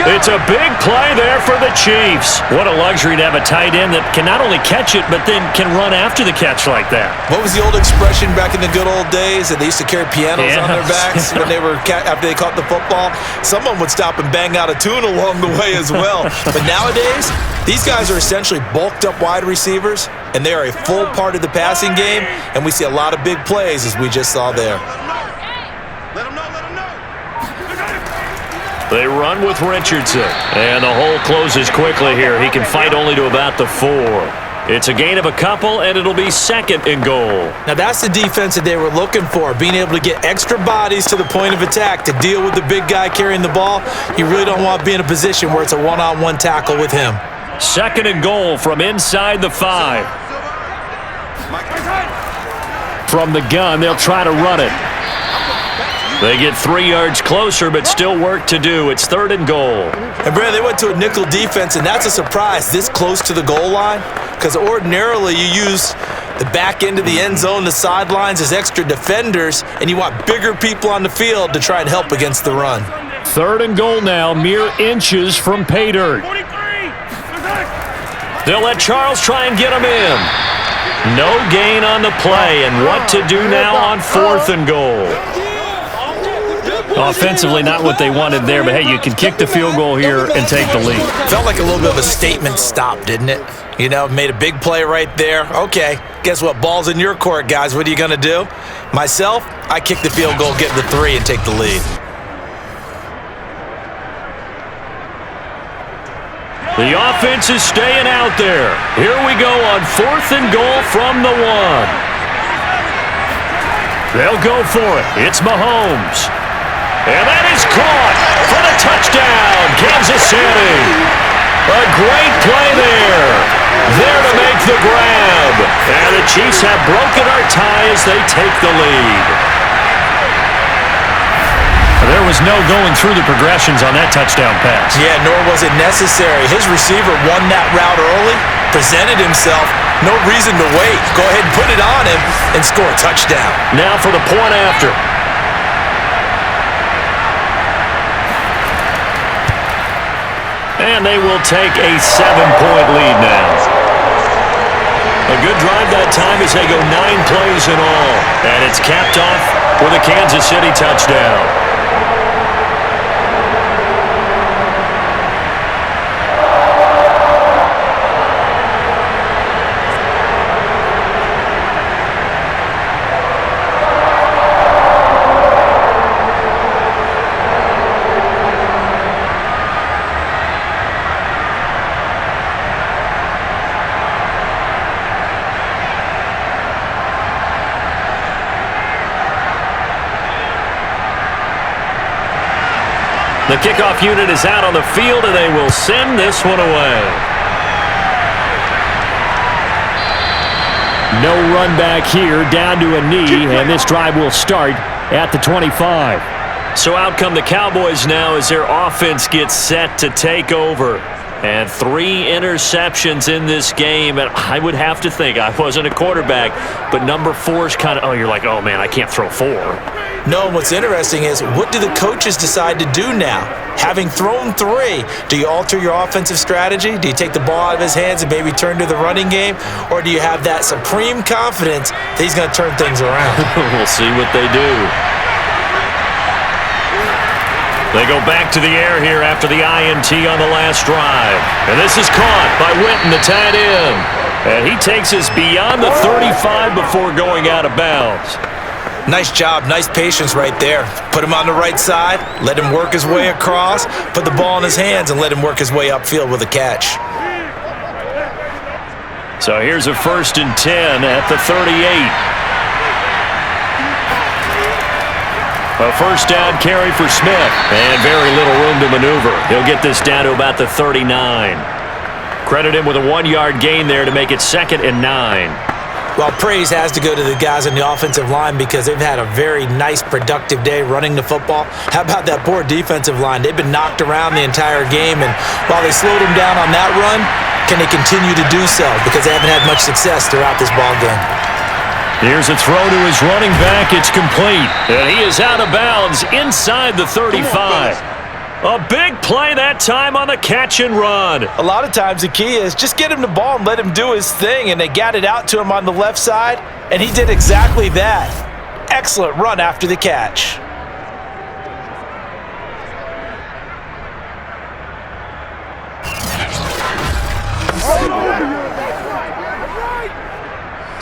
It's a big play there for the Chiefs. What a luxury to have a tight end that can not only catch it, but then can run after the catch like that. What was the old expression back in the good old days that they used to carry pianos on their backs when they were after they caught the football? Someone would stop and bang out a tune along the way as well. But nowadays, these guys are essentially bulked up wide receivers, and they are a full part of the passing game, and we see a lot of big plays as we just saw there. They run with Richardson, and the hole closes quickly here. He can fight only to about the 4. It's a gain of a couple, and it'll be 2nd and goal. Now that's the defense that they were looking for, being able to get extra bodies to the point of attack to deal with the big guy carrying the ball. You really don't want to be in a position where it's a one-on-one tackle with him. 2nd and goal from inside the 5. From the gun, they'll try to run it. They get 3 yards closer, but still work to do. It's 3rd and goal. And, Brad, they went to a nickel defense, and that's a surprise this close to the goal line, because ordinarily you use the back end of the end zone, the sidelines as extra defenders, and you want bigger people on the field to try and help against the run. 3rd and goal now, mere inches from pay dirt. They'll let Charles try and get him in. No gain on the play, and what to do now on 4th and goal. Offensively, not what they wanted there, but hey, you can kick the field goal here and take the lead. Felt like a little bit of a statement stop, didn't it? You know, made a big play right there. Okay, guess what? Ball's in your court, guys. What are you going to do? Myself, I kick the field goal, get the 3, and take the lead. The offense is staying out there. Here we go on 4th and goal from the 1. They'll go for it. It's Mahomes. And that is caught for the touchdown, Kansas City. A great play there. There to make the grab. And the Chiefs have broken our tie as they take the lead. There was no going through the progressions on that touchdown pass. Yeah, nor was it necessary. His receiver won that route early, presented himself. No reason to wait. Go ahead and put it on him and score a touchdown. Now for the point after. And they will take a 7-point lead now. A good drive that time as they go 9 plays in all. And it's capped off with a Kansas City touchdown. The kickoff unit is out on the field, and they will send this one away. No run back here, down to a knee, and this drive will start at the 25. So out come the Cowboys now as their offense gets set to take over. And 3 interceptions in this game, and I would have to think, I wasn't a quarterback, but number 4 is kind of, you're like, oh man, I can't throw 4. No, what's interesting is, what do the coaches decide to do now? Having thrown 3, do you alter your offensive strategy? Do you take the ball out of his hands and maybe turn to the running game? Or do you have that supreme confidence that he's going to turn things around? We'll see what they do. They go back to the air here after the INT on the last drive. And this is caught by Witten, the tight end. And he takes us beyond the 35 before going out of bounds. Nice job, nice patience right there. Put him on the right side, let him work his way across, put the ball in his hands, and let him work his way upfield with a catch. So here's a 1st and 10 at the 38. A first down carry for Smith, and very little room to maneuver. He'll get this down to about the 39. Credit him with a 1-yard gain there to make it 2nd and 9. Well, praise has to go to the guys on the offensive line because they've had a very nice, productive day running the football. How about that poor defensive line? They've been knocked around the entire game, and while they slowed them down on that run, can they continue to do so? Because they haven't had much success throughout this ball game. Here's a throw to his running back. It's complete. And he is out of bounds inside the 35. A big play that time on the catch and run. A lot of times the key is just get him the ball and let him do his thing, and they got it out to him on the left side, and he did exactly that. Excellent run after the catch.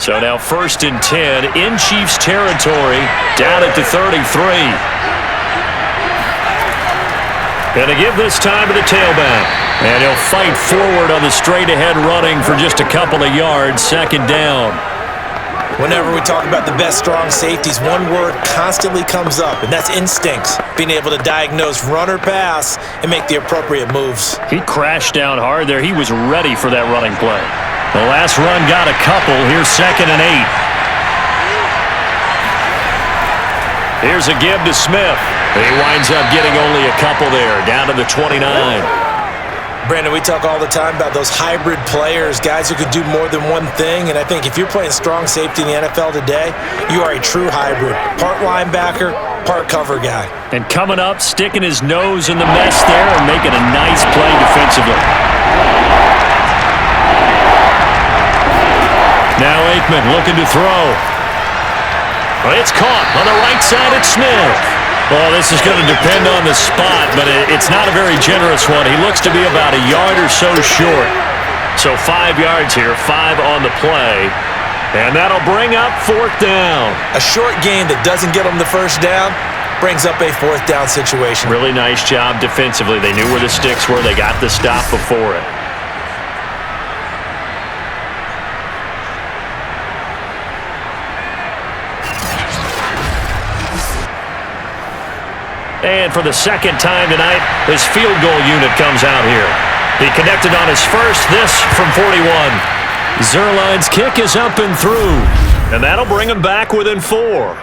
So now 1st and 10 in Chiefs territory, down at the 33. Going to give this time to the tailback. And he'll fight forward on the straight-ahead running for just a couple of yards, 2nd down. Whenever we talk about the best strong safeties, one word constantly comes up, and that's instincts. Being able to diagnose run or pass and make the appropriate moves. He crashed down hard there. He was ready for that running play. The last run got a couple. Here's 2nd and 8. Here's a give to Smith. He winds up getting only a couple there, down to the 29. Brandon, we talk all the time about those hybrid players, guys who could do more than one thing, and I think if you're playing strong safety in the NFL today, you are a true hybrid. Part linebacker, part cover guy. And coming up, sticking his nose in the mess there and making a nice play defensively. Now Aikman looking to throw. It's caught on the right side at Smith. Well, this is going to depend on the spot, but it's not a very generous one. He looks to be about a yard or so short. So 5 yards here, 5 on the play. And that'll bring up 4th down. A short gain that doesn't get them the first down brings up a 4th down situation. Really nice job defensively. They knew where the sticks were. They got the stop before it. And for the 2nd time tonight, his field goal unit comes out here. He connected on his first, this from 41. Zerline's kick is up and through, and that'll bring him back within 4.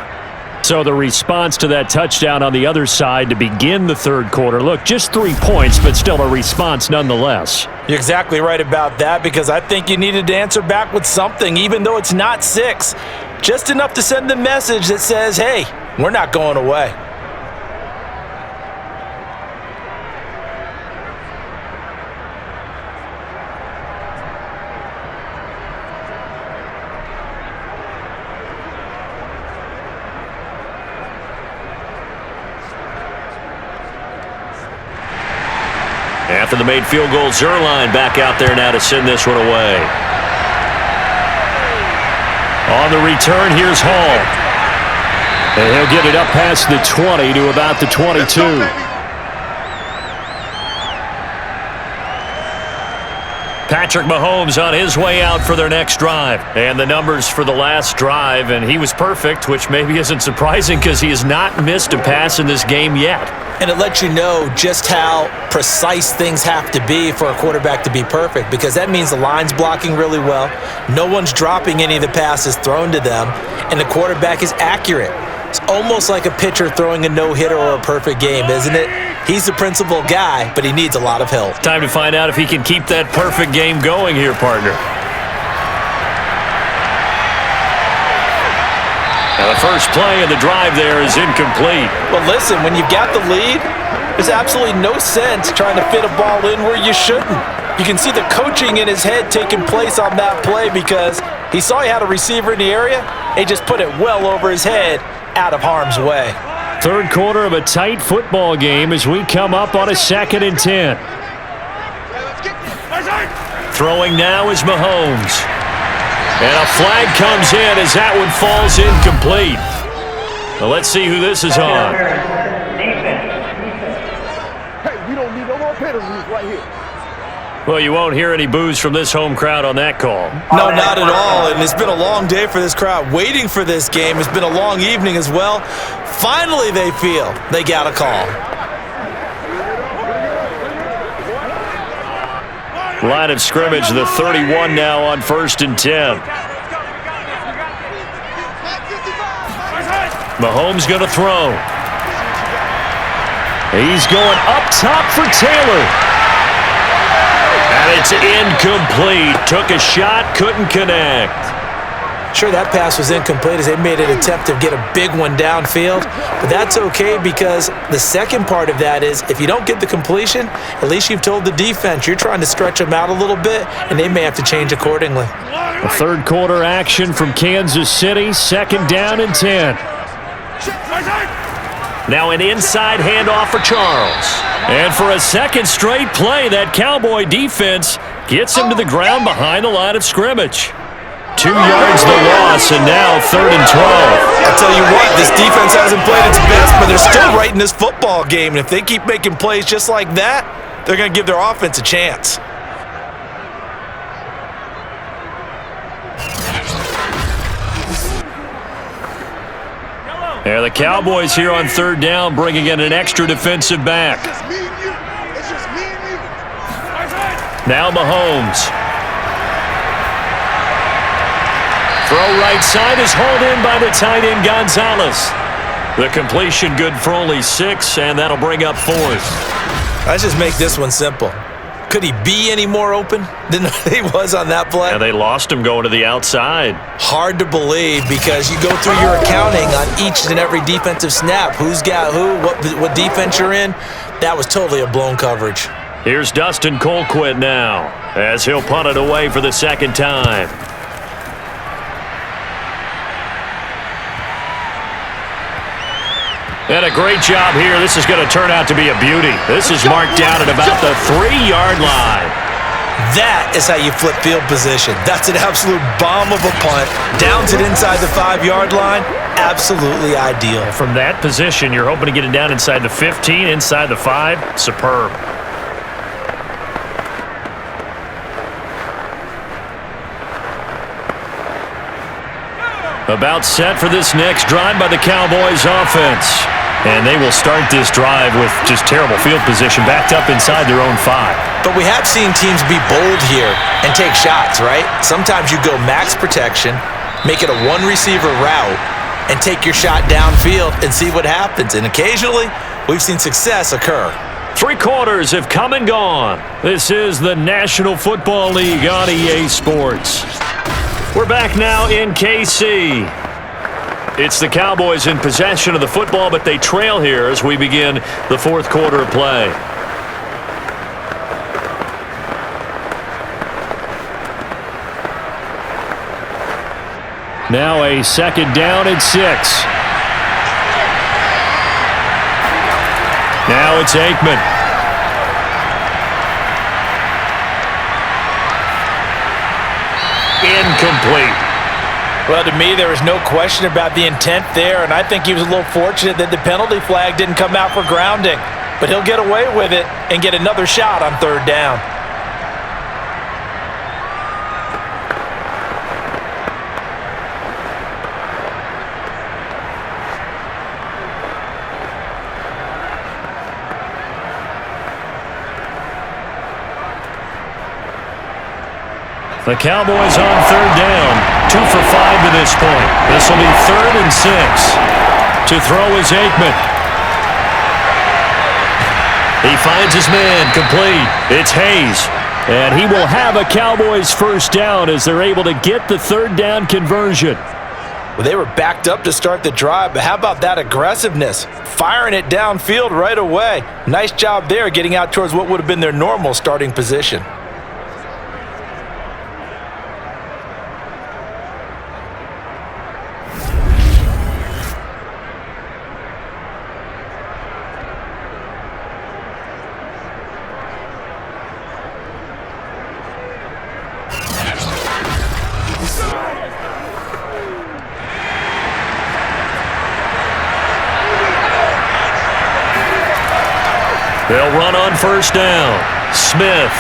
So the response to that touchdown on the other side to begin the 3rd quarter. Look, just 3 points, but still a response nonetheless. You're exactly right about that, because I think you needed to answer back with something, even though it's not 6. Just enough to send the message that says, hey, we're not going away. After the made field goal, Zerline back out there now to send this one away. On the return, here's Hall. And he'll get it up past the 20 to about the 22. Patrick Mahomes on his way out for their next drive. And the numbers for the last drive, and he was perfect, which maybe isn't surprising because he has not missed a pass in this game yet. And it lets you know just how precise things have to be for a quarterback to be perfect, because that means the line's blocking really well, no one's dropping any of the passes thrown to them, and the quarterback is accurate. It's almost like a pitcher throwing a no-hitter or a perfect game, isn't it? He's the principal guy, but he needs a lot of help. Time to find out if he can keep that perfect game going here, partner. Now the first play of the drive there is incomplete. Well, listen, when you've got the lead, there's absolutely no sense trying to fit a ball in where you shouldn't. You can see the coaching in his head taking place on that play because he saw he had a receiver in the area. He just put it well over his head, out of harm's way. Third quarter of a tight football game as we come up on a 2nd and 10. Throwing now is Mahomes. And a flag comes in as that one falls incomplete. Well, let's see who this is on. Hey, we don't need no more penalties right here. Well, you won't hear any boos from this home crowd on that call. No, not at all. And it's been a long day for this crowd waiting for this game. It's been a long evening as well. Finally, they feel they got a call. Line of scrimmage, the 31 now on 1st and 10. Mahomes going to throw. He's going up top for Taylor. And it's incomplete. Took a shot, couldn't connect. Sure, that pass was incomplete as they made an attempt to get a big one downfield, but that's okay because the second part of that is if you don't get the completion, at least you've told the defense you're trying to stretch them out a little bit, and they may have to change accordingly. A third quarter action from Kansas City, 2nd down and 10. Now an inside handoff for Charles. And for a second straight play, that Cowboy defense gets him to the ground behind the line of scrimmage. 2 yards the loss, and now 3rd and 12. I'll tell you what, this defense hasn't played its best, but they're still right in this football game. And if they keep making plays just like that, they're going to give their offense a chance. There, the Cowboys here on 3rd down, bringing in an extra defensive back. Now Mahomes. Throw right side is hauled in by the tight end Gonzalez. The completion good for only 6, and that'll bring up 4th. Let's just make this one simple. Could he be any more open than he was on that play? Yeah, they lost him going to the outside. Hard to believe because you go through your accounting on each and every defensive snap. Who's got who, what defense you're in. That was totally a blown coverage. Here's Dustin Colquitt now as he'll punt it away for the 2nd time. And a great job here. This is going to turn out to be a beauty. This is marked down at about the 3-yard line. That is how you flip field position. That's an absolute bomb of a punt. Downs it inside the 5-yard line. Absolutely ideal. From that position, you're hoping to get it down inside the 15, inside the 5. Superb. About set for this next drive by the Cowboys offense. And they will start this drive with just terrible field position backed up inside their own 5. But we have seen teams be bold here and take shots, right? Sometimes you go max protection, make it a one-receiver route, and take your shot downfield and see what happens. And occasionally, we've seen success occur. 3 quarters have come and gone. This is the National Football League on EA Sports. We're back now in KC. It's the Cowboys in possession of the football, but they trail here as we begin the 4th quarter of play. Now a 2nd down and 6. Now it's Aikman. incomplete. Well, to me, there was no question about the intent there, and I think he was a little fortunate that the penalty flag didn't come out for grounding. But he'll get away with it and get another shot on third down. The Cowboys on third down. 2 for 5 to this point. This will be 3rd and 6. To throw is Aikman. He finds his man complete. It's Hayes. And he will have a Cowboys first down as they're able to get the third down conversion. Well, they were backed up to start the drive, but how about that aggressiveness? Firing it downfield right away. Nice job there getting out towards what would have been their normal starting position. They'll run on first down. Smith.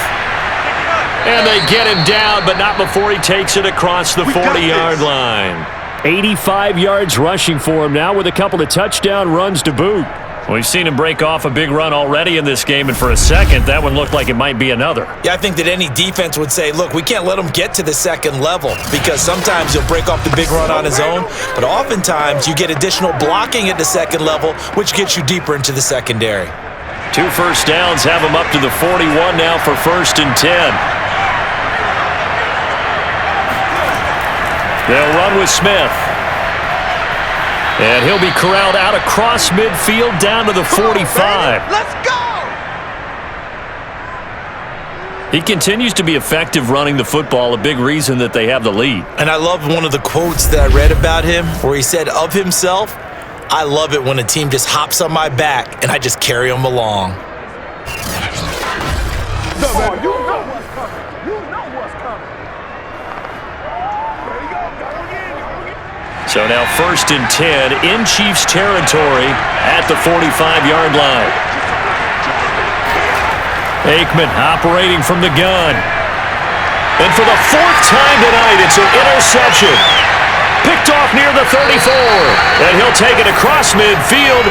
And they get him down, but not before he takes it across the 40-yard line. 85 yards rushing for him now with a couple of touchdown runs to boot. We've seen him break off a big run already in this game, and for a second, that one looked like it might be another. Yeah, I think that any defense would say, look, we can't let him get to the second level because sometimes he'll break off the big run on his own, but oftentimes you get additional blocking at the second level, which gets you deeper into the secondary. 2 first downs have him up to the 41 now for 1st and 10. They'll run with Smith. And he'll be corralled out across midfield down to the 45. Let's go! He continues to be effective running the football, a big reason that they have the lead. And I love one of the quotes that I read about him where he said of himself, I love it when a team just hops on my back and I just carry them along. So now 1st and 10 in Chiefs territory at the 45-yard line. Aikman operating from the gun. And for the 4th time tonight, it's an interception. Picked off near the 34. And he'll take it across midfield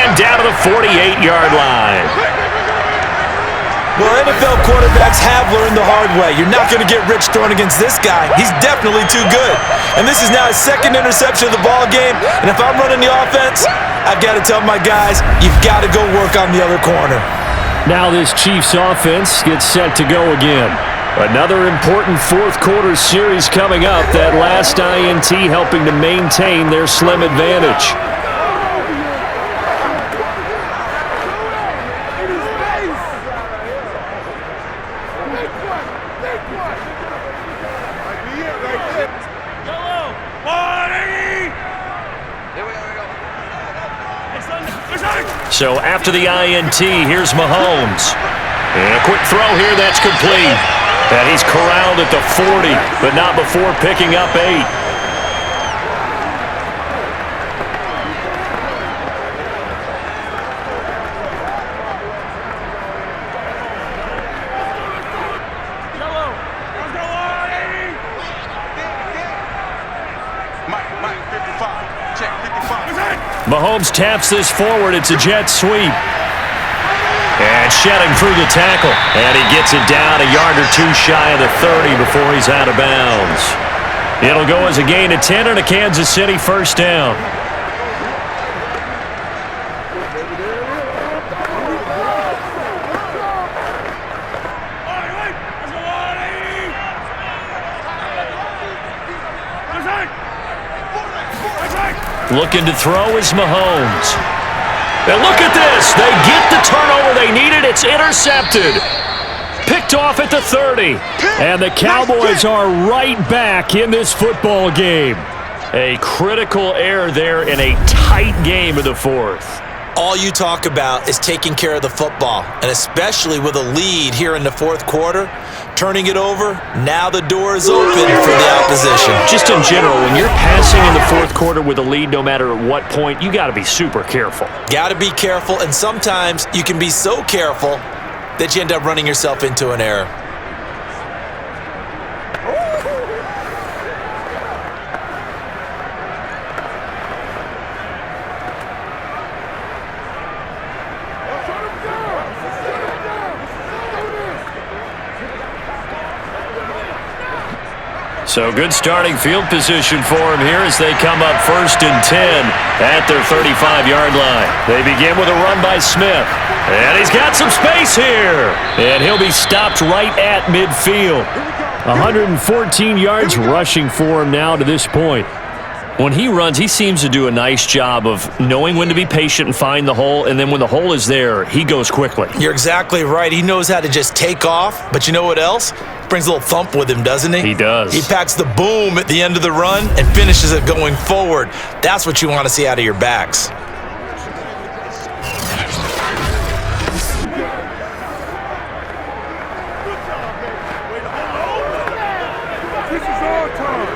and down to the 48-yard line. Well, NFL quarterbacks have learned the hard way. You're not going to get rich throwing against this guy. He's definitely too good. And this is now his 2nd interception of the ball game. And if I'm running the offense, I've got to tell my guys, you've got to go work on the other corner. Now this Chiefs offense gets set to go again. Another important 4th quarter series coming up. That last INT helping to maintain their slim advantage. So after the INT, here's Mahomes. And a quick throw here, that's complete. And he's corralled at the 40, but not before picking up 8. Mahomes taps this forward. It's a jet sweep. And shedding through the tackle. And he gets it down a yard or 2 shy of the 30 before he's out of bounds. It'll go as a gain of 10 and a Kansas City first down. Looking to throw is Mahomes. And look at this. They get the turnover they needed. It's intercepted. Picked off at the 30. And the Cowboys are right back in this football game. A critical error there in a tight game of the 4th. all you talk about is taking care of the football, and especially with a lead here in the fourth quarter, turning it over, now the door is open for the opposition. Just in general, when you're passing in the fourth quarter with a lead, no matter at what point, you got to be super careful. Got to be careful, and sometimes you can be so careful that you end up running yourself into an error. So good starting field position for him here as they come up 1st and 10 at their 35-yard line. They begin with a run by Smith. And he's got some space here. And he'll be stopped right at midfield. 114 yards rushing for him now to this point. When he runs, he seems to do a nice job of knowing when to be patient and find the hole, and then when the hole is there, he goes quickly. You're exactly right. He knows how to just take off, but you know what else? Brings a little thump with him, doesn't he? He does. He packs the boom at the end of the run and finishes it going forward. That's what you want to see out of your backs. This is our time.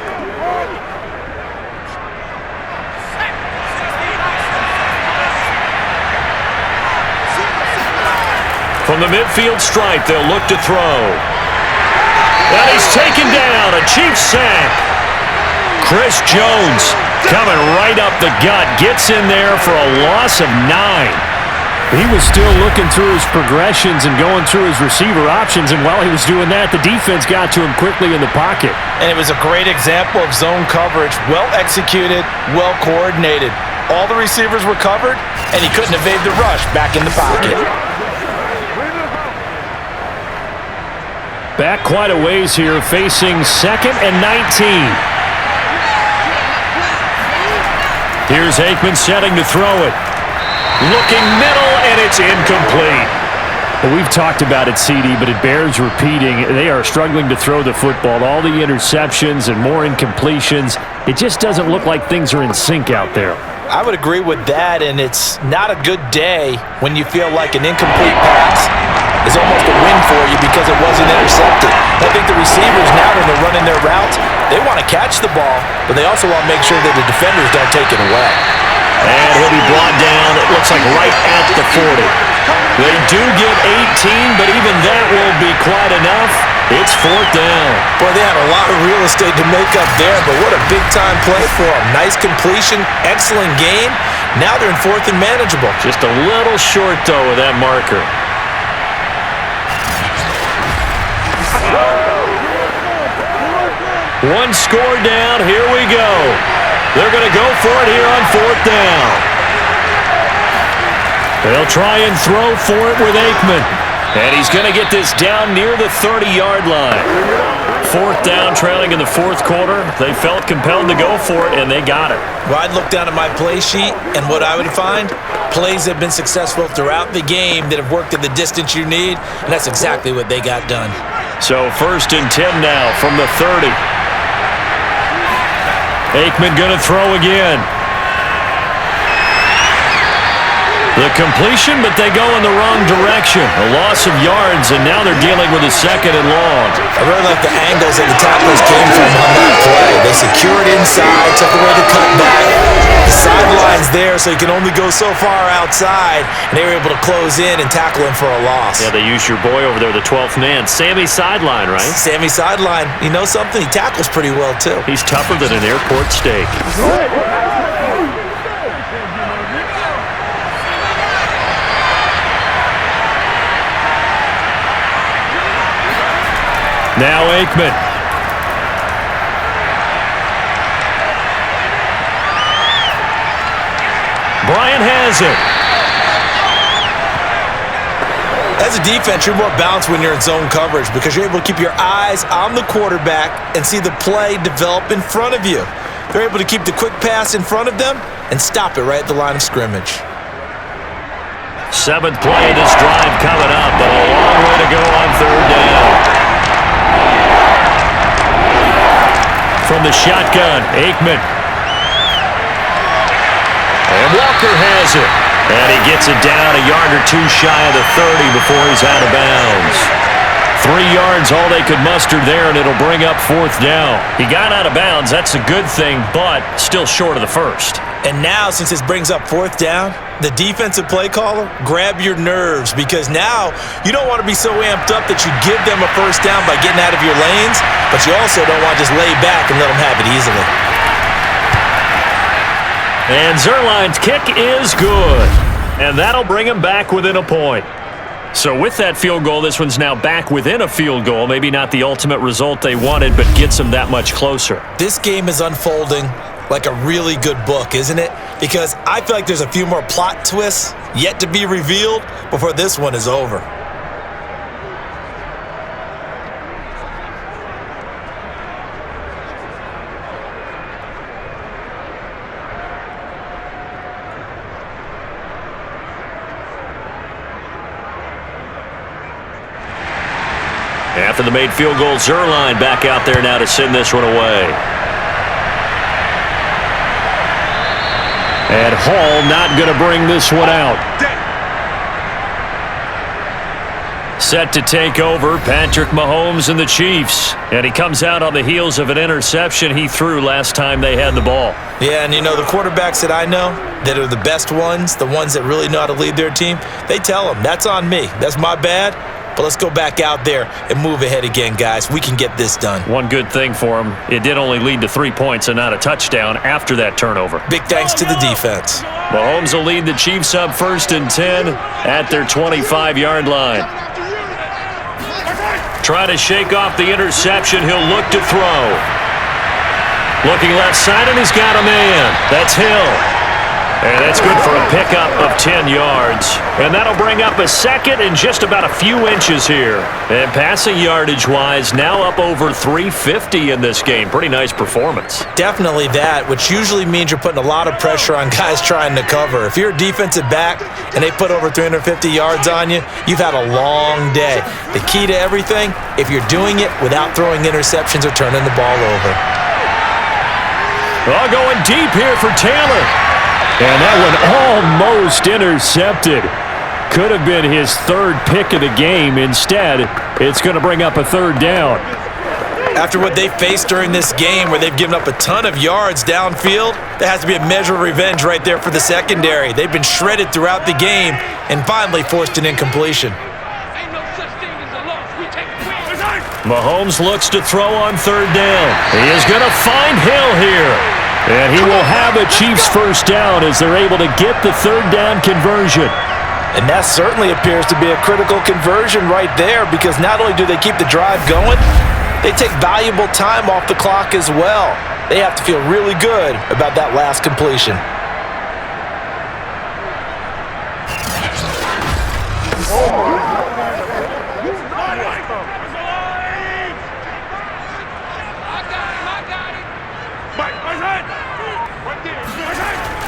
From the midfield stripe, they'll look to throw. And he's taken down, a Chiefs sack. Chris Jones coming right up the gut, gets in there for a loss of 9. He was still looking through his progressions and going through his receiver options, and while he was doing that, the defense got to him quickly in the pocket. And it was a great example of zone coverage, well executed, well coordinated. All the receivers were covered, and he couldn't evade the rush back in the pocket. Back quite a ways here, facing 2nd and 19. Here's Aikman setting to throw it. Looking middle, and it's incomplete. Well, we've talked about it, CD, but it bears repeating. They are struggling to throw the football. All the interceptions and more incompletions. It just doesn't look like things are in sync out there. I would agree with that, and it's not a good day when you feel like an incomplete pass is almost a win for you because it wasn't intercepted. I think the receivers now, when they're running their routes, they want to catch the ball, but they also want to make sure that the defenders don't take it away. And he'll be brought down, it looks like right at the 40. They do get 18, but even that won't be quite enough. It's 4th down. Boy, they had a lot of real estate to make up there, but what a big-time play for them. Nice completion, excellent game. Now they're in 4th and manageable. Just a little short, though, of that marker. One score down, here we go. They're going to go for it here on 4th down. They'll try and throw for it with Aikman. And he's going to get this down near the 30-yard line. 4th down, trailing in the 4th quarter. They felt compelled to go for it, and they got it. Well, I'd look down at my play sheet, and what I would find, plays have been successful throughout the game that have worked at the distance you need, and that's exactly what they got done. So 1st and 10 now from the 30. Aikman going to throw again. The completion, but they go in the wrong direction. A loss of yards, and now they're dealing with a 2nd and long. I really like the angles that the tacklers came from on that play. They secured inside, took away the cutback. The sideline's there, so you can only go so far outside, and they were able to close in and tackle him for a loss. Yeah, they used your boy over there, the 12th man. Sammy Sideline, right? Sammy Sideline. You know something? He tackles pretty well, too. He's tougher than an airport steak. Now Aikman. Bryant has it. As a defense, you're more balanced when you're in zone coverage because you're able to keep your eyes on the quarterback and see the play develop in front of you. They're able to keep the quick pass in front of them and stop it right at the line of scrimmage. 7th play of this drive coming up, but a long way to go on 3rd down. From the shotgun, Aikman. And Walker has it. And he gets it down a yard or two shy of the 30 before he's out of bounds. 3 yards, all they could muster there, and it'll bring up 4th down. He got out of bounds. That's a good thing, but still short of the first. And now, since this brings up 4th down, the defensive play caller, grab your nerves, because now you don't want to be so amped up that you give them a first down by getting out of your lanes, but you also don't want to just lay back and let them have it easily. And Zuerlein's kick is good, and that'll bring him back within a point. So with that field goal, this one's now back within a field goal. Maybe not the ultimate result they wanted, but gets them that much closer. This game is unfolding like a really good book, isn't it? Because I feel like there's a few more plot twists yet to be revealed before this one is over. After the made field goal, Zuerlein back out there now to send this one away. And Hall not going to bring this one out. Set to take over, Patrick Mahomes and the Chiefs. And he comes out on the heels of an interception he threw last time they had the ball. Yeah, and you know, the quarterbacks that I know that are the best ones, the ones that really know how to lead their team, they tell them, that's on me. That's my bad. But let's go back out there and move ahead again, guys. We can get this done. One good thing for him, it did only lead to 3 points and not a touchdown after that turnover. Big thanks to the defense. Mahomes will lead the Chiefs up 1st and 10 at their 25-yard line. Trying to shake off the interception. He'll look to throw. Looking left side, and he's got a man. That's Hill. And that's good for a pickup of 10 yards. And that'll bring up a second and just about a few inches here. And passing yardage-wise, now up over 350 in this game. Pretty nice performance. Definitely that, which usually means you're putting a lot of pressure on guys trying to cover. If you're a defensive back and they put over 350 yards on you, you've had a long day. The key to everything, if you're doing it without throwing interceptions or turning the ball over. All going deep here for Taylor. And that one almost intercepted. Could have been his 3rd pick of the game. Instead, it's going to bring up a 3rd down. After what they faced during this game where they've given up a ton of yards downfield, there has to be a measure of revenge right there for the secondary. They've been shredded throughout the game and finally forced an incompletion. Mahomes looks to throw on 3rd down. He is going to find Hill here. And he will have a Chiefs first down as they're able to get the 3rd down conversion. And that certainly appears to be a critical conversion right there, because not only do they keep the drive going, they take valuable time off the clock as well. They have to feel really good about that last completion.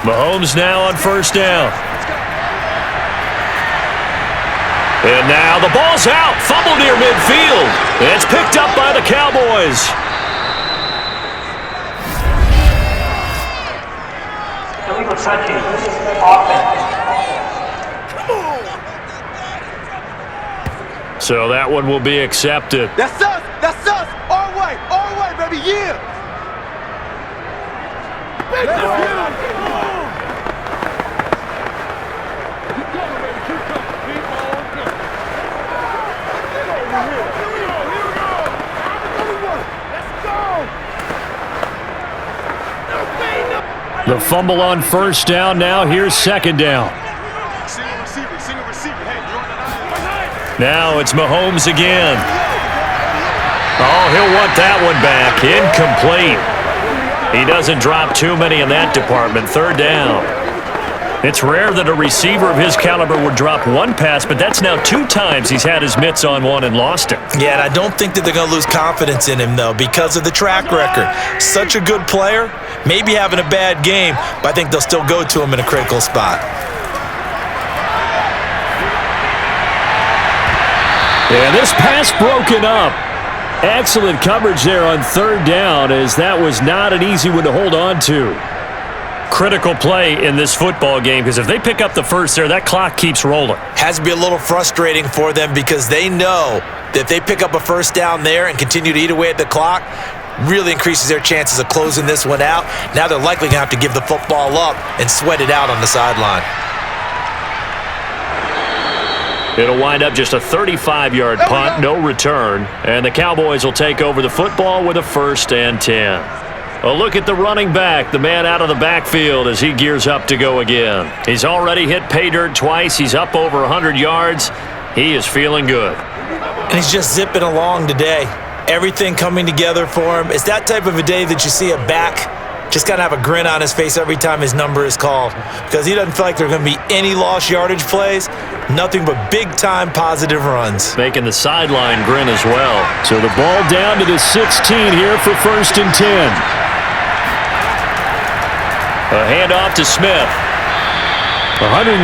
Mahomes now on 1st down. And now the ball's out. Fumble near midfield. And it's picked up by the Cowboys. Illegal touching. Offense. So that one will be accepted. That's us. That's us. Our way, baby. Yeah. The fumble on 1st down. Now here's 2nd down. Now it's Mahomes again. Oh, he'll want that one back. Incomplete. He doesn't drop too many in that department. 3rd down. It's rare that a receiver of his caliber would drop one pass, but that's now 2 times he's had his mitts on one and lost it. Yeah, and I don't think that they're going to lose confidence in him, though, because of the track record. Such a good player, maybe having a bad game, but I think they'll still go to him in a critical spot. And this pass broken up. Excellent coverage there on 3rd down, as that was not an easy one to hold on to. Critical play in this football game, because if they pick up the first there, that clock keeps rolling. Has to be a little frustrating for them because they know that if they pick up a first down there and continue to eat away at the clock, really increases their chances of closing this one out. Now they're likely going to have to give the football up and sweat it out on the sideline. It'll wind up just a 35-yard punt, no return, and the Cowboys will take over the football with a 1st and 10. A look at the running back, the man out of the backfield as he gears up to go again. He's already hit pay dirt twice. He's up over 100 yards. He is feeling good. And he's just zipping along today. Everything coming together for him. It's that type of a day that you see a back just got to have a grin on his face every time his number is called, because he doesn't feel like there are going to be any lost yardage plays, nothing but big-time positive runs. Making the sideline grin as well. So the ball down to the 16 here for 1st and 10. A handoff to Smith. 116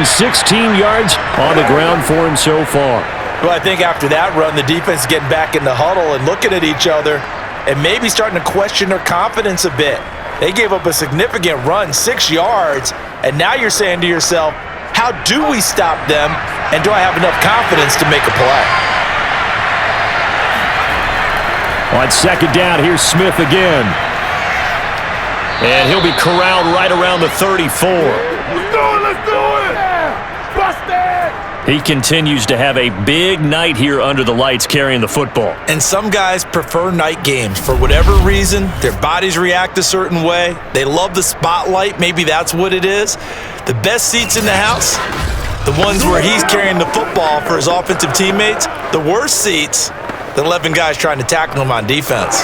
yards on the ground for him so far. Well, I think after that run, the defense is getting back in the huddle and looking at each other and maybe starting to question their confidence a bit. They gave up a significant run, 6 yards, and now you're saying to yourself, how do we stop them, and do I have enough confidence to make a play? On 2nd down, here's Smith again. And he'll be corralled right around the 34. Let's do it! Busted! He continues to have a big night here under the lights carrying the football. And some guys prefer night games. For whatever reason, their bodies react a certain way. They love the spotlight. Maybe that's what it is. The best seats in the house, the ones where he's carrying the football for his offensive teammates. The worst seats, the 11 guys trying to tackle him on defense.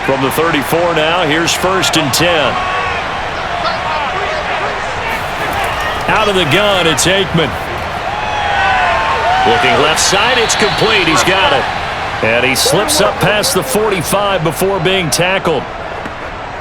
From the 34 now, here's 1st and 10. Out of the gun, it's Aikman. Looking left side, it's complete. He's got it. And he slips up past the 45 before being tackled.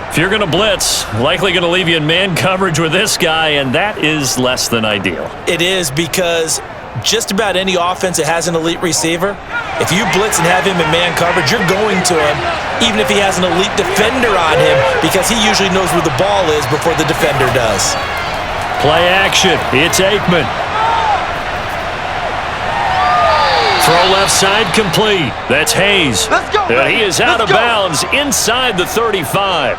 If you're going to blitz, likely going to leave you in man coverage with this guy, and that is less than ideal. It is, because just about any offense that has an elite receiver, if you blitz and have him in man coverage, you're going to him, even if he has an elite defender on him, because he usually knows where the ball is before the defender does. Play action. It's Aikman. Throw left side complete. That's Hayes. Let's go, And he is out Let's of go. bounds inside the 35.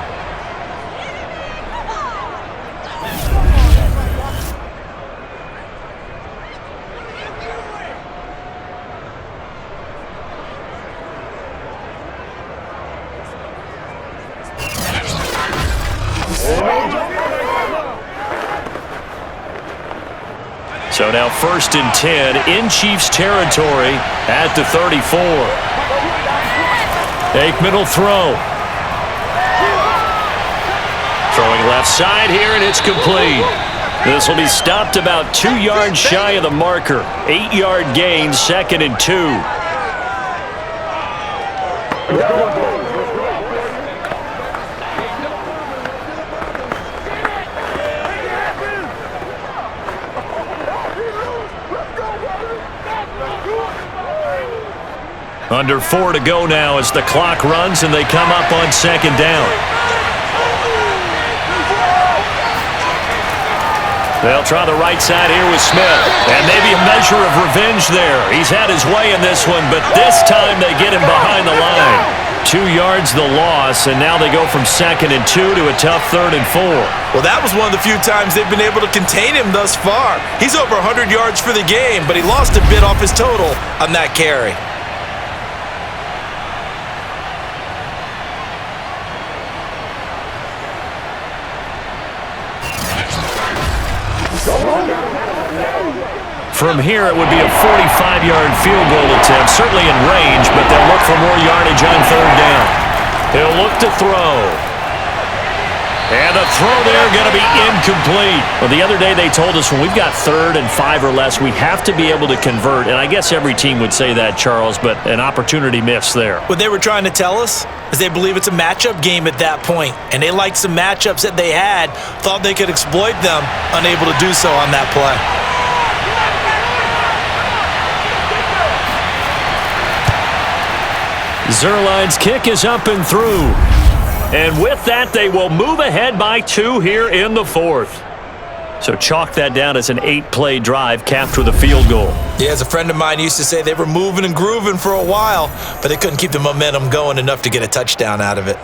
So now 1st and 10 in Chiefs territory at the 34. Aikman will throw. Throwing left side here, and it's complete. This will be stopped about 2 yards shy of the marker. 8-yard gain, 2nd and 2. Under 4 to go now as the clock runs and they come up on 2nd down. They'll try the right side here with Smith. And maybe a measure of revenge there. He's had his way in this one, but this time they get him behind the line. 2 yards the loss, and now they go from 2nd and 2 to a tough 3rd and 4. Well, that was one of the few times they've been able to contain him thus far. He's over 100 yards for the game, but he lost a bit off his total on that carry. From here, it would be a 45-yard field goal attempt, certainly in range, but they'll look for more yardage on 3rd down. He'll look to throw. And the throw there going to be incomplete. Well, the other day they told us when we've got 3rd and 5 or less, we have to be able to convert. And I guess every team would say that, Charles, but an opportunity missed there. What they were trying to tell us is they believe it's a matchup game at that point, and they liked some matchups that they had, thought they could exploit them, unable to do so on that play. Zerline's kick is up and through. And with that, they will move ahead by 2 here in the 4th. So chalk that down as an 8-play drive capped with a field goal. Yeah, as a friend of mine used to say, they were moving and grooving for a while, but they couldn't keep the momentum going enough to get a touchdown out of it.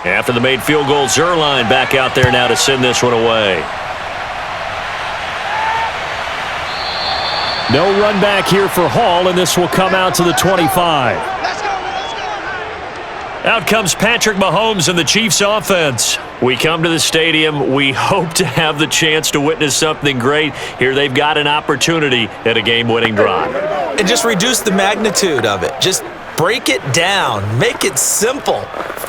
After the made field goal, Zerline back out there now to send this one away. No run back here for Hall, and this will come out to the 25. Out comes Patrick Mahomes and the Chiefs offense. We come to the stadium. We hope to have the chance to witness something great. Here they've got an opportunity at a game-winning drive. And just reduce the magnitude of it. Just break it down. Make it simple.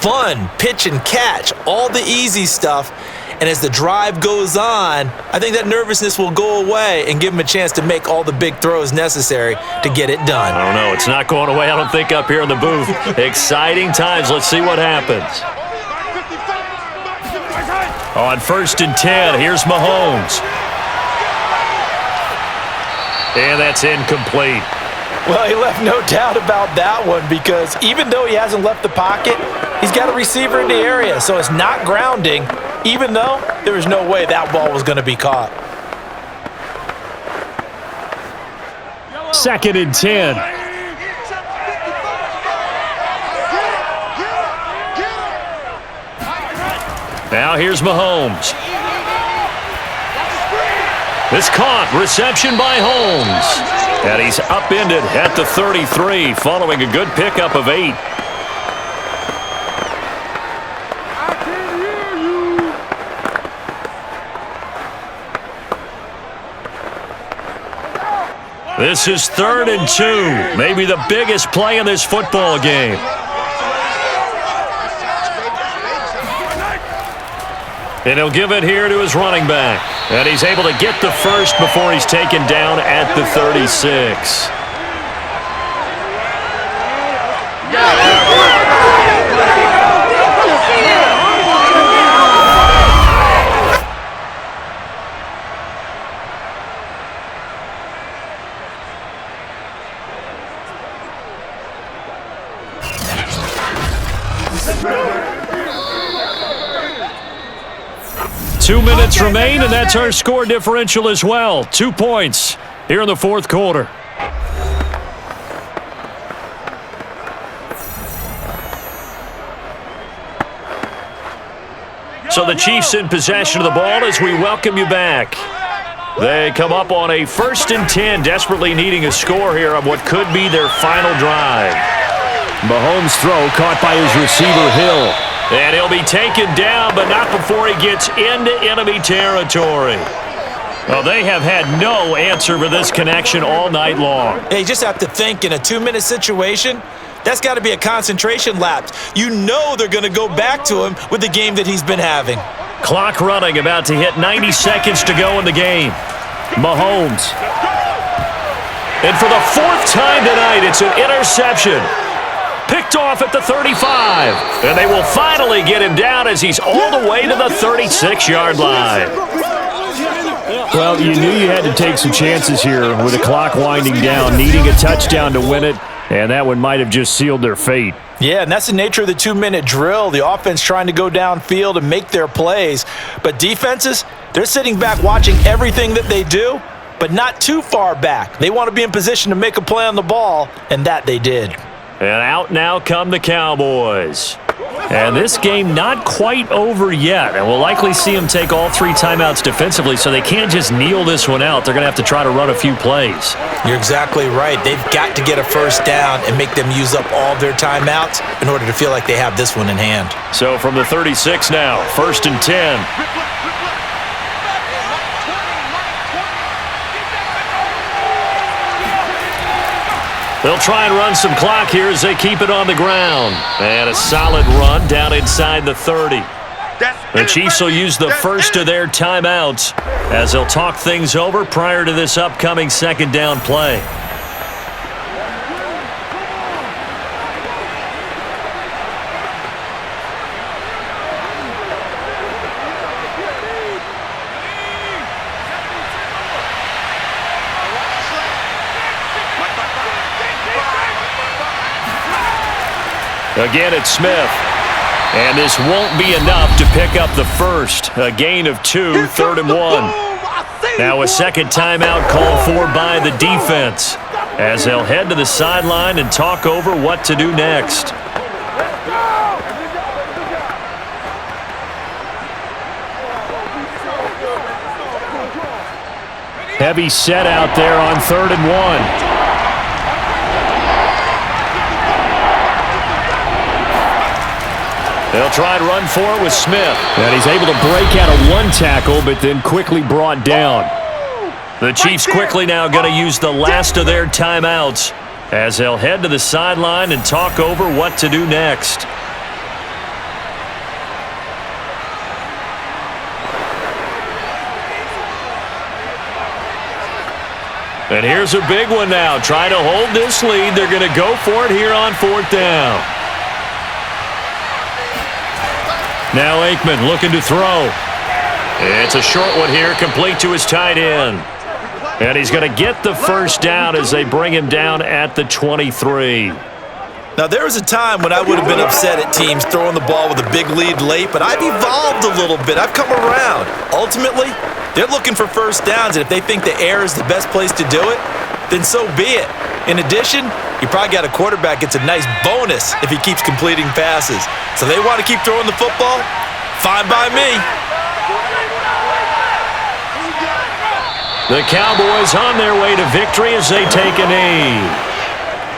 Fun, pitch and catch, all the easy stuff. And as the drive goes on, I think that nervousness will go away and give them a chance to make all the big throws necessary to get it done. I don't know. It's not going away, I don't think, up here in the booth. Exciting times. Let's see what happens. On 1st and 10, here's Mahomes. And that's incomplete. Well, he left no doubt about that one because even though he hasn't left the pocket, he's got a receiver in the area, so it's not grounding, even though there was no way that ball was going to be caught. 2nd and 10. Now here's Mahomes. This caught. Reception by Holmes. And he's upended at the 33 following a good pickup of 8. This is 3rd and 2. Maybe the biggest play in this football game. And he'll give it here to his running back. And he's able to get the first before he's taken down at the 36. Two minutes remain, and that's our score differential as well. 2 points here in the 4th quarter. So the Chiefs in possession of the ball as we welcome you back. They come up on a 1st and 10, desperately needing a score here on what could be their final drive. Mahomes' throw caught by his receiver, Hill. And he'll be taken down, but not before he gets into enemy territory. Well, they have had no answer for this connection all night long. Yeah, you just have to think in a 2-minute situation, that's got to be a concentration lapse. You know they're going to go back to him with the game that he's been having. Clock running, about to hit 90 seconds to go in the game. Mahomes. And for the 4th time tonight, it's an interception. Picked off at the 35. And they will finally get him down as he's all the way to the 36-yard line. Well, you knew you had to take some chances here with the clock winding down, needing a touchdown to win it, and that one might have just sealed their fate. Yeah, and that's the nature of the 2-minute drill. The offense trying to go downfield and make their plays. But defenses, they're sitting back watching everything that they do, but not too far back. They want to be in position to make a play on the ball, and that they did. And out now come the Cowboys. And this game not quite over yet. And we'll likely see them take all 3 timeouts defensively, so they can't just kneel this one out. They're going to have to try to run a few plays. You're exactly right. They've got to get a first down and make them use up all their timeouts in order to feel like they have this one in hand. So from the 36 now, 1st and 10. They'll try and run some clock here as they keep it on the ground. And a solid run down inside the 30. The Chiefs will use the first of their timeouts as they'll talk things over prior to this upcoming 2nd down play. Again, it's Smith. And this won't be enough to pick up the first. A gain of 2, 3rd and 1. Now a second timeout called for by the defense as they'll head to the sideline and talk over what to do next. Heavy set out there on 3rd and 1. They'll try and run for it with Smith. And he's able to break out of one tackle, but then quickly brought down. The Chiefs quickly now going to use the last of their timeouts as they'll head to the sideline and talk over what to do next. And here's a big one now. Trying to hold this lead. They're going to go for it here on 4th down. Now Aikman looking to throw. It's a short one here, complete to his tight end. And he's going to get the first down as they bring him down at the 23. Now, there was a time when I would have been upset at teams throwing the ball with a big lead late, but I've evolved a little bit. I've come around. Ultimately, they're looking for first downs, and if they think the air is the best place to do it, then so be it. In addition, you probably got a quarterback gets a nice bonus if he keeps completing passes. So they want to keep throwing the football? Fine by me. The Cowboys on their way to victory as they take a knee.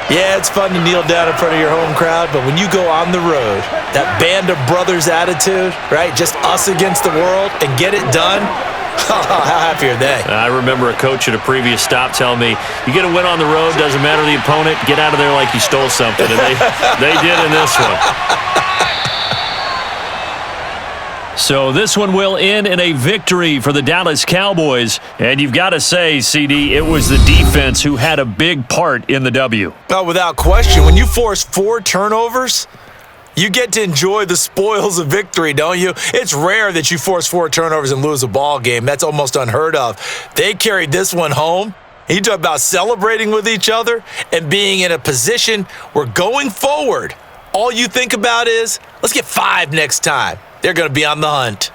Yeah, it's fun to kneel down in front of your home crowd, but when you go on the road, that band of brothers attitude, right? Just us against the world and get it done. How happy are they? I remember a coach at a previous stop telling me, you get a win on the road, doesn't matter the opponent, get out of there like you stole something. And they did in this one. So this one will end in a victory for the Dallas Cowboys. And you've got to say, CD, it was the defense who had a big part in the W. Well, without question, when you force 4 turnovers, you get to enjoy the spoils of victory, don't you? It's rare that you force 4 turnovers and lose a ball game. That's almost unheard of. They carried this one home. You talk about celebrating with each other and being in a position where going forward, all you think about is, let's get 5 next time. They're going to be on the hunt.